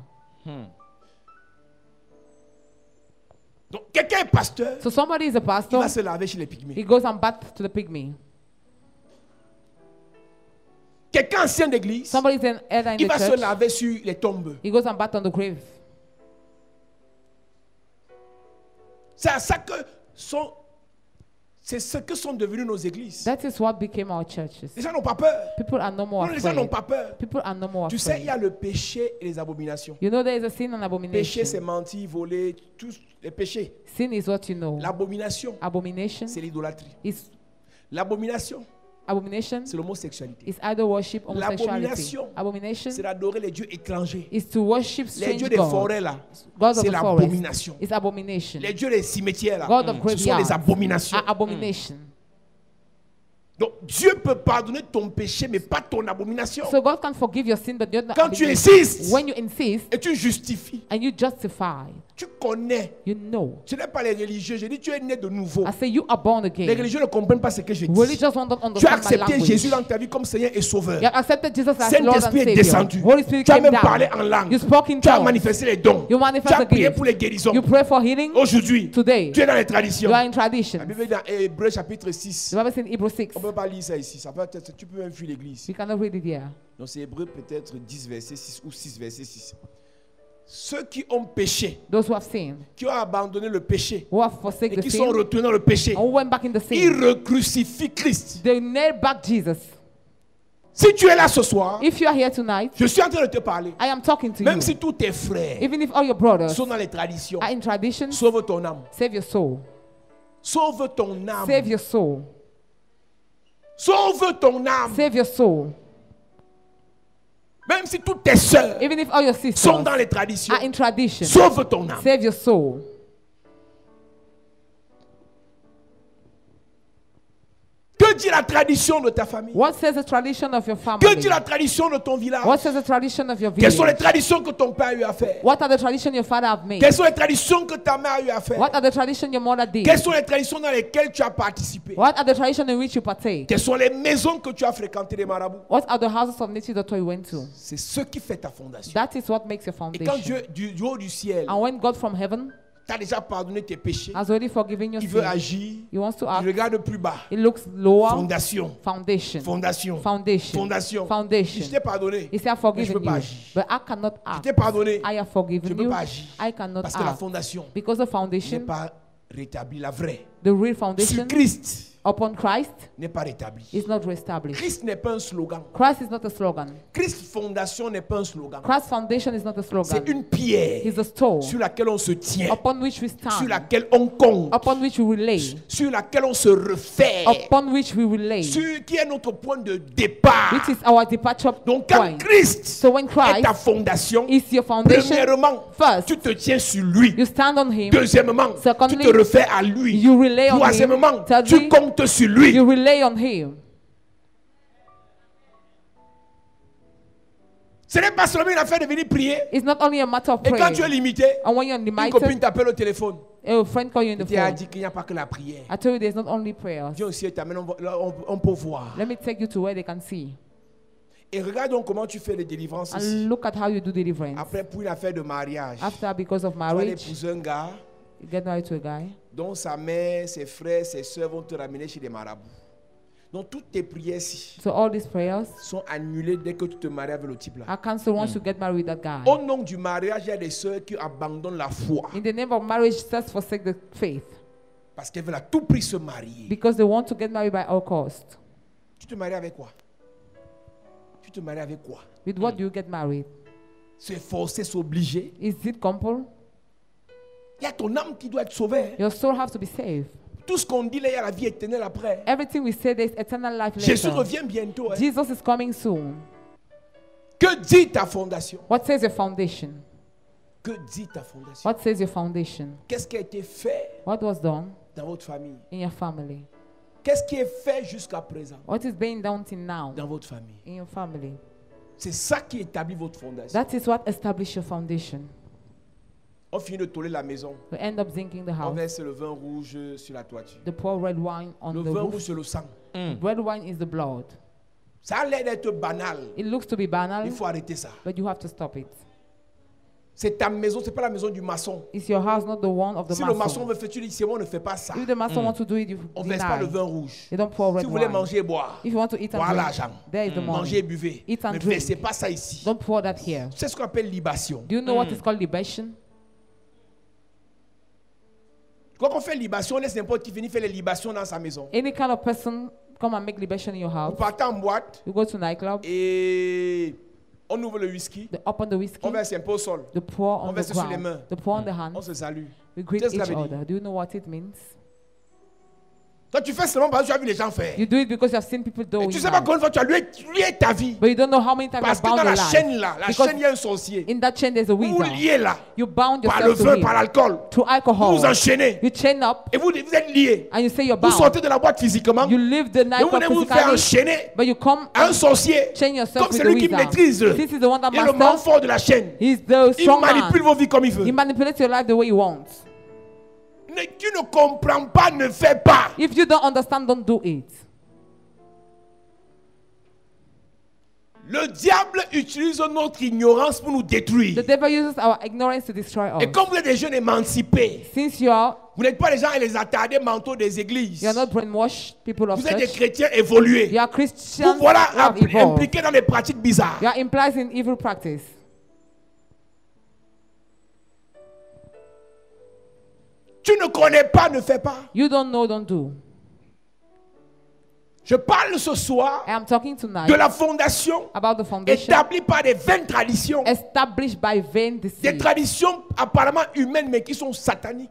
Donc quelqu'un est pasteur, So somebody is a il pastor, va se laver chez les pygmées. he goes and bath to the pygmy. Quelqu'un ancien d'église, Somebody is an elder in il the va se church, laver sur les tombes. he goes and bath on the grave. C'est à ça que c'est ce que sont devenues nos églises. That is what became our churches. Les gens n'ont pas peur. People are no more Non, les gens n'ont afraid. pas peur. People are no more Tu sais, il y afraid. a le péché et les abominations. You know there is a sin and Péché, c'est abomination. mentir, voler, tous les péchés. Sin is what you know. L'abomination, Abomination c'est l'idolâtrie. is L'abomination, c'est l'homosexualité. is either worship homosexuality. L'abomination, Abomination c'est d'adorer les dieux étrangers. is to worship Les strange dieux des gods. forêts, là, Gods of c'est the forest l'abomination. is abomination. Les dieux des cimetières, là, God of ce sont les graveyards abominations. are abomination. Donc, Dieu peut pardonner ton péché, mais pas ton abomination. So God can forgive your sin, but you're not Quand tu abomination. insistes When you insist et tu justifies, and you justify, tu connais. you know. Ce n'est pas les religieux. Je dis, tu es né de nouveau. I say you are born Les again. religieux ne comprennent pas ce que je dis. Religious don't Tu as understand my accepté language. Jésus dans ta vie comme Seigneur et Sauveur. You have accepted Jesus as Lord and Saint-Esprit est Savior. descendu. Holy Spirit Tu as came même parlé down. en langue. You spoke in Tu as tongues. manifesté les dons. You Tu manifest as the prié gifts. pour les guérisons. You pray for healing. Aujourd'hui, Today, tu es dans les traditions. you are in La tradition. Bible est dans Hébreux chapitre 6. The Bible says in Hebrews 6. On ne peut pas lire ça ici. Ça peut être, tu peux même fuir l'église. We cannot read it here. Donc c'est Hébreux peut-être 10 verset 6 ou 6 verset 6. Ceux qui ont péché, Those who have sinned, qui ont abandonné le péché who have forsaken et the qui sont sin, retournés dans le péché, and who went back in the ils sin, recrucifient Christ. they nailed back Jesus. Si tu es là ce soir, If you are here tonight, je suis en train de te parler. I am talking to Même you. si tous tes frères Even if all your brothers sont dans les traditions, are in tradition, sauve ton âme. save your soul. Sauve ton âme. Save your soul. Sauve ton âme. Save your soul. Même si toutes tes sœurs Even if all your sont sisters dans les traditions, are in tradition, sauve ton âme. save your soul. Que dit la tradition de ta famille? What says the tradition of your Que family? dit la tradition de ton village? What says the tradition of your Quelles sont les village? traditions que ton père a eu à faire? What are the traditions your father have made? Quelles sont les traditions que ta mère a eu à faire? What are the traditions your mother did? Quelles sont les traditions dans lesquelles tu as participé? What are the traditions in which you partake? Quelles sont les maisons que tu as fréquentées des marabouts? What are the houses of native doctor you went to? C'est ce qui fait ta fondation. That is what makes your Et quand foundation. Dieu du haut du ciel And when God from heaven t'a déjà pardonné tes péchés, has already forgiven your il veut sin, agir, He wants to il act. regarde plus bas. It looks lower. Fondation, Foundation. fondation, Foundation. fondation. Foundation. Je t'ai pardonné, He said, I've mais je ne peux forgiven pas you. agir. But I cannot Je act. t'ai pardonné, I have je forgiven ne peux you. pas agir. I cannot Parce que la act. fondation Because the n'est foundation, pas rétablie, la vraie. the real Sur foundation Christ upon Christ n'est pas rétablie. is not reestablished. Christ n'est pas un slogan. Christ is not a slogan. Christ fondation n'est pas un slogan. Christ foundation is not a C'est slogan. une pierre It's a stone sur laquelle on se tient, upon which we sur stand, laquelle on compte, upon which we relay, sur laquelle on se refait, upon which we relay, qui est notre point de départ. which is our departure Donc quand point. Christ So when est Christ ta fondation, is your foundation, premièrement, first, tu te tiens sur lui. you stand on Him. Deuxièmement, Secondly, tu te refais à lui. You relay on Him. Troisièmement, Thirdly, tu comptes sur lui. you relay on Him. Ce n'est pas seulement une affaire de venir prier. It's not only a matter of Et quand tu es prayer. limité, And when you're une copine limited, t'appelle au téléphone. a friend call you in the Tu as phone. dit qu'il n'y a pas que la prière. I told you there's not only prayers. Viens aussi, t'amène, on peut voir. Let me take you to where they can see. Et regarde donc comment tu fais les délivrances And ici. look at how you do deliverance. Après, pour une affaire de mariage, After, because of tu vas marriage, épouser un gars you get married to a guy. dont sa mère, ses frères, ses soeurs vont te ramener chez les marabouts. Donc toutes tes prières ici So all these prayers sont annulées dès que tu te maries avec le type là. are cancelled once you get married with that guy. Au nom du mariage, il y a des soeurs qui abandonnent la foi In the name of marriage, just forsake the faith. parce qu'elles veulent à tout prix se marier. Because they want to get married by all cost. Tu te maries avec quoi? Tu te maries avec quoi? With what do you get married? C'est forcé, c'est obligé. Is it compulsory? Il y a ton âme qui doit être sauvée. Your soul has to be saved. Tout ce qu'on dit là, il y a la vie éternelle après. Everything we say, there's eternal life Jésus later. revient bientôt. Hein. Jesus is coming soon. Que dit ta fondation? What says your foundation? Que dit ta fondation? What says your foundation? Qu'est-ce qui a été fait What was done dans votre famille? in your family? Qu'est-ce qui est fait jusqu'à présent What is being done till now dans votre famille? in your family? C'est ça qui établit votre fondation. That is what establishes your foundation. On finit de toller la maison. We end up zinking the On house. verse le vin rouge sur la toiture. The pour red wine on Le the vin rouge, roof. c'est le sang. Red wine is the blood. Ça a l'air d'être banal. It looks to be banal, Il faut arrêter ça. but you have to stop it. C'est ta maison, c'est pas la maison du maçon. It's your house, not the one of the Si le maçon mason. veut faire, tu dis, c'est moi, on ne fait pas ça. If the mason wants to do it, you On ne verse pas le deny. vin rouge. You don't pour Si red vous voulez wine. manger et boire, If you want to eat and voilà drink, l'argent. there is the Mangez et money. buvez. Eat and Ne drink. versez pas ça ici. Don't pour that here. C'est ce qu'on appelle libation. Do you know what is called libation? Quand on fait libation, on laisse n'importe qui venir faire les libations dans sa maison. Any kind of person come and make libation in your Vous house. partez en boîte You go to nightclub, et on ouvre le whisky. they open the whiskey, On verse un peu au sol. they pour On on the verse sur les ground, mains. they pour on the On hands. se salue. We greet Tu sais ce que each ça veut dire? other. Do you know what it means? Toi, tu fais seulement parce que tu as vu les gens faire. You do it because you have seen people do Et it. tu sais pas combien de fois tu as lié ta vie. But you don't know how many times Parce you que bound dans your la life. chaîne là, la Because chaîne, il y a un sorcier. in that chain there's a Vous vous wizard. liez là. You bound Par le yourself vin, to par him. l'alcool. Through alcohol. Vous vous enchaînez. You chain up Et vous êtes liés. and you say you're Vous bound. sortez de la boîte physiquement. You leave the Et night vous club venez vous faire physically, enchaîner but you come à un and sorcier. chain yourself Comme with c'est the lui qui wizard. maîtrise. This is the one that Il est le membre master. fort de la chaîne. He's the Il strong manipule man. vos vies comme il veut. He manipulates your life the way he wants. Tu ne comprends pas, ne fais pas. If you don't understand, don't do it. Le diable utilise notre ignorance pour nous détruire. The devil uses our ignorance to destroy us. Et comme vous êtes des jeunes émancipés, Since you are vous n'êtes pas les gens et les attardés mentaux des églises. not brainwashed people of Vous êtes des church, chrétiens évolués. you are Vous Christians voilà who have evolved. impliqués dans des pratiques bizarres. You are implied in evil practice. Tu ne connais pas, ne fais pas. You don't know, don't do. Je parle ce soir I am talking tonight de la fondation about the foundation établie par des vaines traditions. established by vain Des deceit. traditions apparemment humaines mais qui sont sataniques.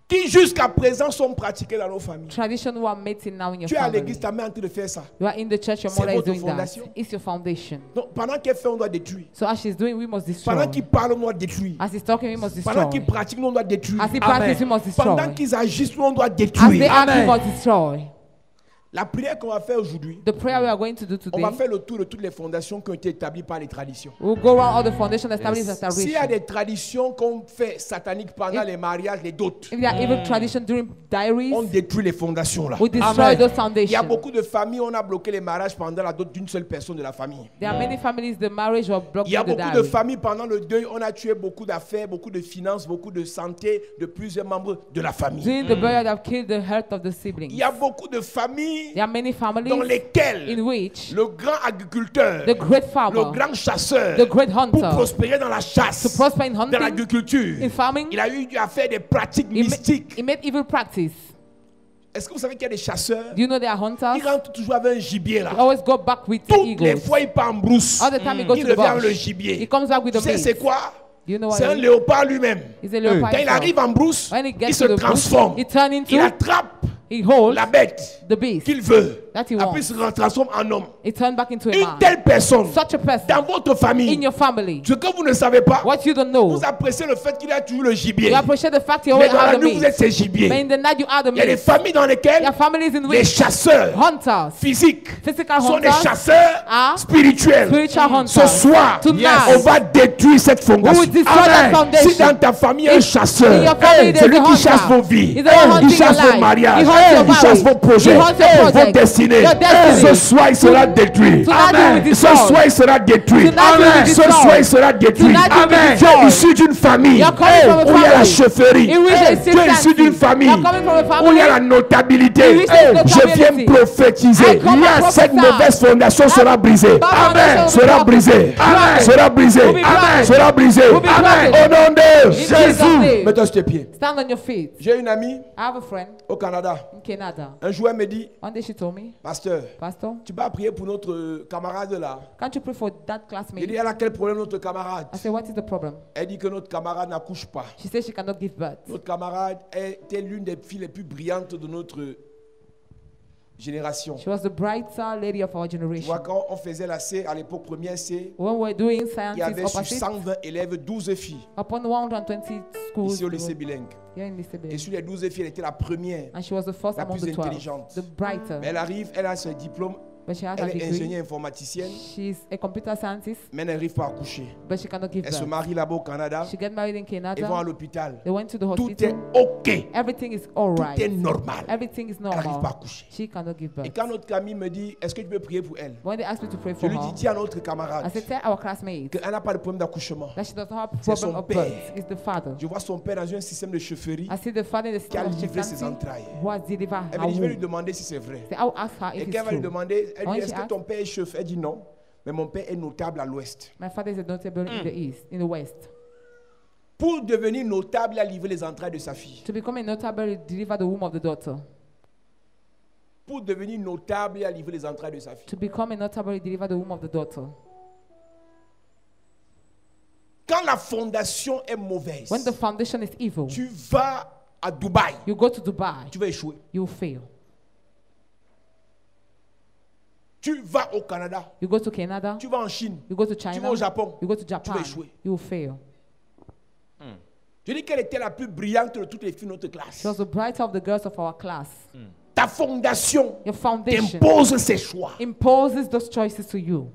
Qui jusqu'à présent sont pratiquées dans nos familles. Tradition who are made till now in your Tu es à family. l'église, ta mère est en train de faire ça. You are in the church, your C'est mother is votre doing that. fondation. It's your foundation. Donc pendant qu'elle fait, on doit détruire. So as she's doing, we must destroy. Pendant qu'ils parlent, on doit détruire. As he's talking, we must destroy. Pendant qu'ils pratiquent, nous, on doit détruire. As he practices, we must destroy. Pendant qu'ils agissent, nous, on doit As they détruire. act, we must destroy. La prière qu'on va faire aujourd'hui, The prayer we are going to do on today, va faire le tour de toutes les fondations qui ont été établies par les traditions. we'll go around all the foundations established as S'il y a tradition. des traditions qu'on fait sataniques pendant les mariages, les dots, If there are evil traditions during diaries, on détruit les fondations là. we destroy those Il y a foundations. beaucoup de familles, on a bloqué les mariages pendant la dot d'une seule personne de la famille. There are many families, the marriage was blocked Il y a by the beaucoup de diary. familles pendant le deuil, on a tué beaucoup d'affaires, beaucoup de finances, beaucoup de santé de plusieurs membres de la famille. During the burial, they have killed the health of the siblings. Il y a beaucoup de familles There are many families dans lesquelles in which le grand agriculteur, the great le farmer, grand chasseur, the great pour hunter, prospérer dans la chasse, to prosper in dans hunting, l'agriculture, in farming, il a eu à faire des pratiques he mystiques. made evil practice. Est-ce que vous savez qu'il y a des chasseurs? Do you know there are hunters? Ils rentrent toujours avec un gibier là. They always go back with the Toutes les eagles. fois, il part en brousse. All the time he goes Il to the revient avec le bush. gibier. He comes back with Tu the sais, c'est beast. quoi? Do you know what C'est un it is? léopard lui-même. He's a leopard Quand il himself. arrive en brousse, When he gets il se to the bush, transforme. he turns into, Il attrape he holds la bête the beast qu'il veut. that he Après, wants. il se transforme en homme. He turns back into a Une man. telle personne, Such a person dans votre famille, in your family. ce que vous ne savez pas, What you don't know, vous appréciez le fait qu'il a toujours le gibier. you appreciate the fact you Mais always dans la have the nuit, vous êtes meat. ces But gibiers. in the night you are the Il y a des meat. familles dans lesquelles There are families in les which chasseurs hunters, physiques physical sont des hunters, chasseurs are spirituels. spiritual Ce hunters. soir, Tonight, on va détruire cette we fondation. will destroy that foundation. Si dans ta famille il y a un chasseur, In your family, there's celui a qui hunter. chasse vos vies, He's the one il hunting chasse your vos life. mariages, He hunts your il chasse marriage. vos projets, He hunts your vos project. destinées. destinée. Your destiny. Ce soir, il sera détruit. Tonight you will be Ce destroyed. soir, il sera détruit. Tonight you will be Ce destroyed. soir, il sera détruit. Tonight you will be Tu es destroyed. issu d'une famille You're coming from a où il y a la family chefferie. in which there is Tu es issu d'une famille You're coming from a family où il y a la notabilité. in which there is Je viens notability. prophétiser. I come and Cette prophesy. mauvaise fondation sera brisée. Bad Amen. foundation Sera will be brisée. broken. Sera brisée. Will be broken. Sera brisée. Will be Amen. broken. Au nom de Jesus' Jésus. name. Mets-toi sur tes pieds. Stand on your feet. J'ai une amie I have a friend au Canada. in Canada. Un jour, elle me dit, One day she told me, pasteur, Pastor, tu vas prier pour notre camarade là. can't you pray for that J'ai classmate? dit, elle a quel problème notre camarade? I said, what is the problem? Elle dit que notre camarade n'accouche pas. She said she cannot give birth. Notre camarade était l'une des filles les plus brillantes de notre génération. She was the brighter lady of our Tu generation. vois, quand on faisait la C, à l'époque première C, When we were doing il y avait sciences sur opposite, 120 élèves, 12 filles upon 120 schools ici au lycée bilingue. here in Lisbon. Et sur les 12 filles, elle était la première. And she was the first La among plus the 12, intelligente. the brighter. Mais elle arrive, elle a ce diplôme, But she has a elle est degree. ingénieure informaticienne, She's a computer scientist, mais elle n'arrive pas à accoucher. but she cannot give Elle se birth. marie là-bas au Canada, She got married in ils vont à Canada. l'hôpital. They went to the Tout est hospital. OK, Everything is all tout est right. normal. Everything is Elle n'arrive pas à normal. accoucher. She cannot give Et birth. quand notre amie me dit, est-ce que tu peux prier pour elle? When they asked me to pray Je for lui dis, her, dis à notre I camarade said, tell our classmate qu'elle n'a pas de problème d'accouchement. that she does not have C'est problem son of père. birth. It's the father. Je vois son père dans un système de chefferie. I see the father in the Qui a system of livré ses chieftaincy entrailles. who has delivered Elle her me dit, je vais lui womb. demander si c'est vrai. So I'll ask her Et if it's qu'elle va lui true. demander, elle When dit, she est-ce que asks- ton père est chef? Elle dit non. Mais mon père est notable à l'ouest. My father is a notable in the east, in the west. Pour devenir notable, il a livré les entrailles de sa fille. To become a notable, he delivered the womb of the daughter. Pour devenir notable, il a livré les entrailles de sa fille. To become a notable, he delivered the womb of the daughter. Quand la fondation est mauvaise, When the foundation is evil, tu vas à Dubaï, you go to Dubai, tu vas échouer. you will fail. Tu vas au Canada, You go to Canada, tu vas en Chine, you go to tu vas China, au Japon, you go to tu Japan, vas échouer. you will fail. Je dis qu'elle était la plus brillante de toutes les filles de notre She classe. was the brighter of the girls of our class. Ta fondation Your foundation t'impose ses choix. imposes those choices to you.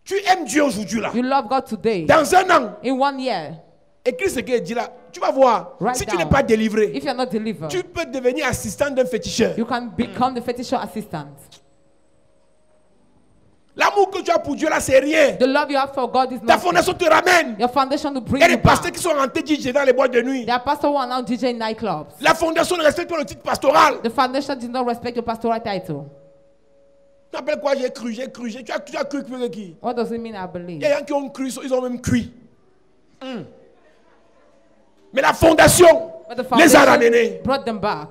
Tu aimes Dieu aujourd'hui là. You love God today. Dans un an, In 1 year, écris ce qu'il dit là. Tu vas voir. Write Si tu down. n'es pas délivré, if you're not delivered, tu peux devenir assistant d'un féticheur. you can become the fetish assistant. L'amour que tu as pour Dieu là, c'est rien. The love you have for God is Ta not. fondation te ramène. Your foundation will bring Il y a you des pasteurs back. qui sont rentrés DJ dans les boîtes de nuit. There are pastors who are now DJ in nightclubs. La fondation ne respecte pas le titre pastoral. The foundation did not respect your pastoral title. Tu appelles quoi? J'ai cru. Tu as cru que qui? What does it mean, I Il believe? y a des gens qui ont cru, ils ont même cuit. Mais la fondation But the les a foundation ramenés. brought them back.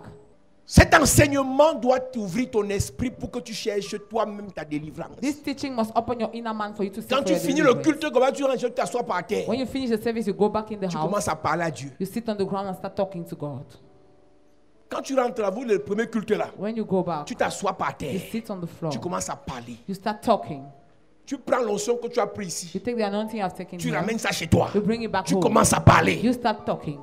Cet enseignement doit t'ouvrir ton esprit pour que tu cherches toi-même ta délivrance. This teaching must open your inner man for you to see Quand for tu your finis le deliverance. culte, comment tu rentres, tu t'assois par terre. When you finish the service, you go back in the Tu house. commences à parler à Dieu. You sit on the ground and start talking to God. Quand tu rentres à vous, le premier culte là, When you go back, tu t'assois par you terre. sit on the floor. Tu commences à parler. You start talking. Tu prends l'onction que tu as pris ici. You take the anointing you have taken Tu here. ramènes ça chez toi. You bring it back Tu home. commences à parler. You start talking.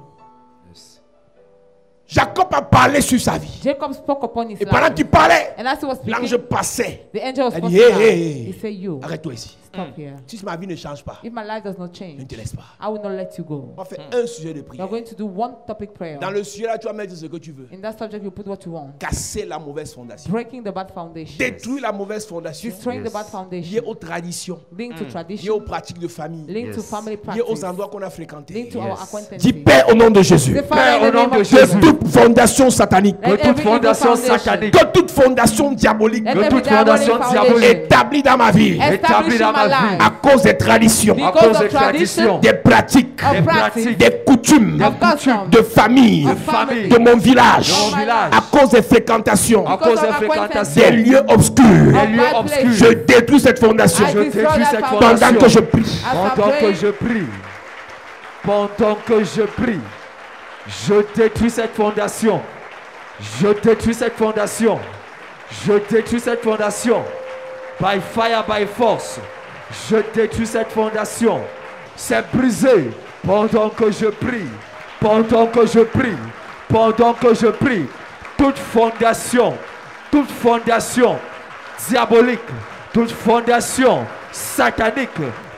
Jacob a parlé sur sa vie. Jacob spoke upon his Et pendant life. qu'il parlait, And as he was l'ange speaking, passait. the angel was Elle supposed dit, to hey, die. hey, He said, you, arrête-toi ici. stop here. Si ma vie ne change pas, If my life does not je ne change, te laisse pas. I will not let you go. On va faire un sujet de You're prière. going to do one topic prayer. Dans le sujet là, tu vas mettre ce que tu veux. In that subject, you put what you want. Casser la mauvaise fondation. Breaking the bad foundation. Détruire la mauvaise fondation Destroying the bad liée foundation. aux traditions, Linked to liée aux tradition. pratiques de famille, Linked to family liée aux practice. endroits qu'on a fréquentés. Linked to our acquaintances. Dis Père au nom de Jésus. Say, Father, in the name of de Jesus. Jésus. Que toute fondation satanique, Let toute every evil fondation foundation, satanique, que toute fondation diabolique let que every toute fondation diabolic diabolique foundation établie dans ma vie established in dans ma my vie, life à cause des traditions, à because cause of des traditions, des pratiques, of des practice, pratiques, des coutumes, of custom, de famille, of family, de mon village, de mon village, à cause des fréquentations, à because cause des of fréquentations, des lieux obscurs. of lieux bad obscurs. places. Je détruis cette fondation I je destroy détruis that cette foundation. pendant que je prie. As I pendant que pray, je prie, pendant que je prie, je détruis cette fondation, je détruis cette fondation, je détruis cette fondation, by fire, by force, je détruis cette fondation, c'est brisé, pendant que je prie, pendant que je prie, pendant que je prie, toute fondation diabolique, toute fondation satanique,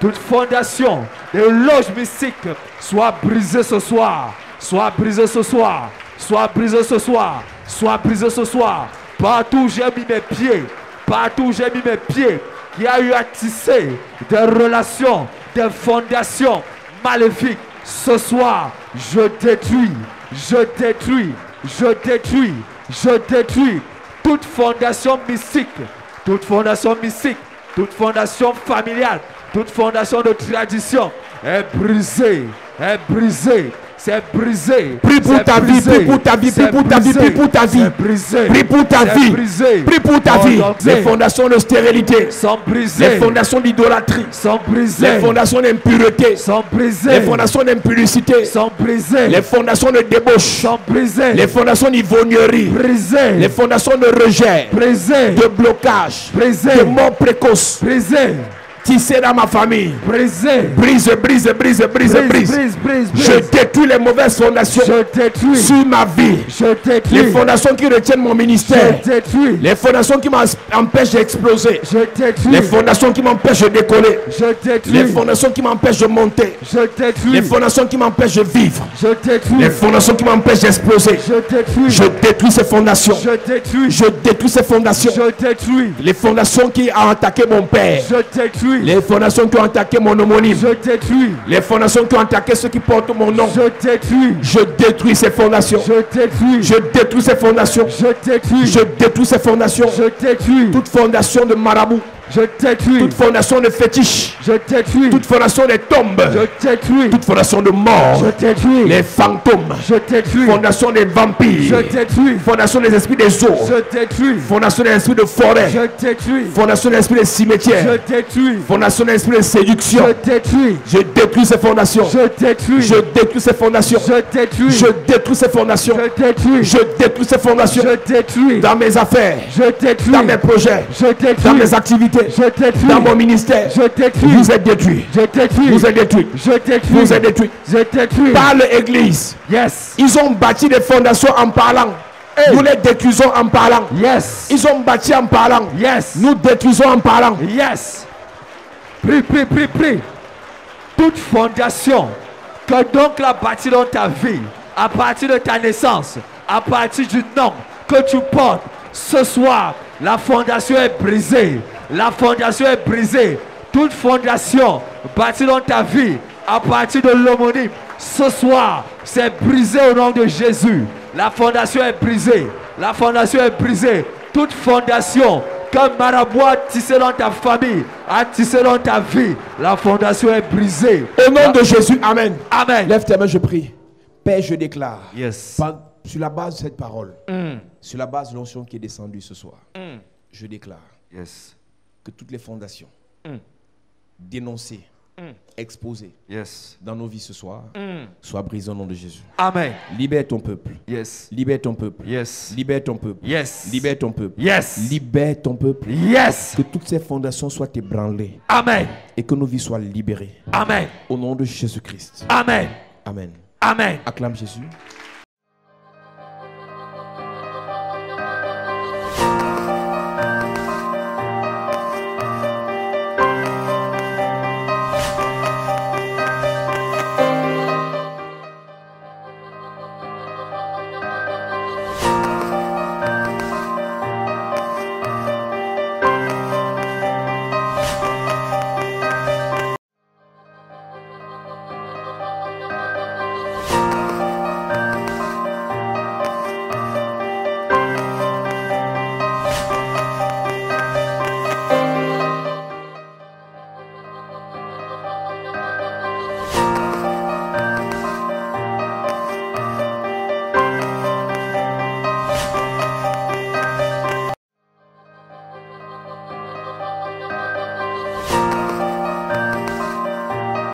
toute fondation de loges mystiques soit brisée ce soir, soit brisée ce soir, soit brisée ce soir, soit brisée ce soir, partout où j'ai mis mes pieds, partout où j'ai mis mes pieds, qui a eu à tisser des relations, des fondations maléfiques. Ce soir, je détruis, je détruis, je détruis, je détruis toute fondation mystique, toute fondation mystique, toute fondation familiale, toute fondation de tradition est brisée, est brisée. C'est brisé. Prie pour ta vie, prie pour ta vie, prie pour ta vie, prie pour ta vie. Prie pour ta vie, prie pour ta vie. Les fondations de stérilité sont brisées. Les fondations d'idolâtrie sont brisées. Les fondations d'impureté sont brisées. Les fondations d'impudicité sont brisées. Les fondations de débauche sont brisées. Les fondations d'ivrognerie brisées. Les fondations de rejet brisées. De blocage brisées. De mort précoce brisées. Tissé dans ma famille. Brisé. Brise, brise, brise, brise, brise. Je détruis les mauvaises fondations. Je détruis. Sur ma vie. Je détruis. Les fondations qui retiennent mon ministère. Je détruis. Les fondations qui m'empêchent d'exploser. Je détruis. Les fondations qui m'empêchent de décoller. Je détruis. Les fondations qui m'empêchent de monter. Je détruis. Les fondations qui m'empêchent de vivre. Je détruis. Les fondations qui m'empêchent d'exploser. Je détruis. Je détruis ces fondations. Je détruis. Je détruis ces fondations. Je détruis. Les fondations qui ont attaqué mon père. Je détruis. Les fondations qui ont attaqué mon homonyme. Je détruis. Les fondations qui ont attaqué ceux qui portent mon nom. Je détruis. Je détruis ces fondations. Je détruis. Je détruis ces fondations. Je détruis. Je détruis ces fondations. Je détruis. Toute fondation de marabout. Je détruis. Toute fondation de fétiche. Je détruis. Toute fondation des tombes. Je détruis. Toute fondation de mort. Je détruis. Les fantômes. Je détruis. Fondation des vampires. Je détruis. Fondation des esprits des eaux. Je détruis. Fondation des esprits de forêt. Je détruis. Fondation des esprits des cimetières. Je détruis. Fondation des esprits de séduction. Je détruis. Je détruis ces fondations. Je détruis. Je détruis ces fondations. Je détruis. Je détruis ces fondations. Je détruis. Je détruis ces fondations. Je détruis. Dans mes affaires. Je détruis. Dans mes projets. Je détruis. Dans mes activités. Je détruis. Dans mon ministère. Je détruis. Vous êtes détruits. Je détruis. Vous êtes détruits. Je détruis. Vous êtes détruits. Je détruis. Par l'église. Yes. Ils ont bâti des fondations en parlant. Hey. Nous les détruisons en parlant. Yes. Ils ont bâti en parlant. Yes. Nous détruisons en parlant. Yes. Prie, prie, prie, prie. Toute fondation que donc la bâtie dans ta vie, à partir de ta naissance, à partir du nom que tu portes, ce soir, la fondation est brisée. La fondation est brisée. Toute fondation bâtie dans ta vie, à partir de l'homonyme, ce soir, c'est brisé au nom de Jésus. La fondation est brisée. La fondation est brisée. Toute fondation que marabout a tissé dans ta famille, a tissé dans ta vie, la fondation est brisée. Au nom de Jésus, amen. Amen. Lève tes mains, je prie. Père, je déclare, Yes. sur la base de cette parole, sur la base de l'onction qui est descendue ce soir, je déclare Yes. que toutes les fondations dénoncées, exposées Yes. dans nos vies ce soir, soient brisées au nom de Jésus. Amen. Libère ton peuple. Yes. Libère ton peuple. Yes. Libère ton peuple. Yes. Libère ton peuple. Yes. Libère ton peuple. Yes. Que toutes ces fondations soient ébranlées Amen. et que nos vies soient libérées. Amen. Au nom de Jésus-Christ. Amen. Amen. Amen. Acclame Jésus.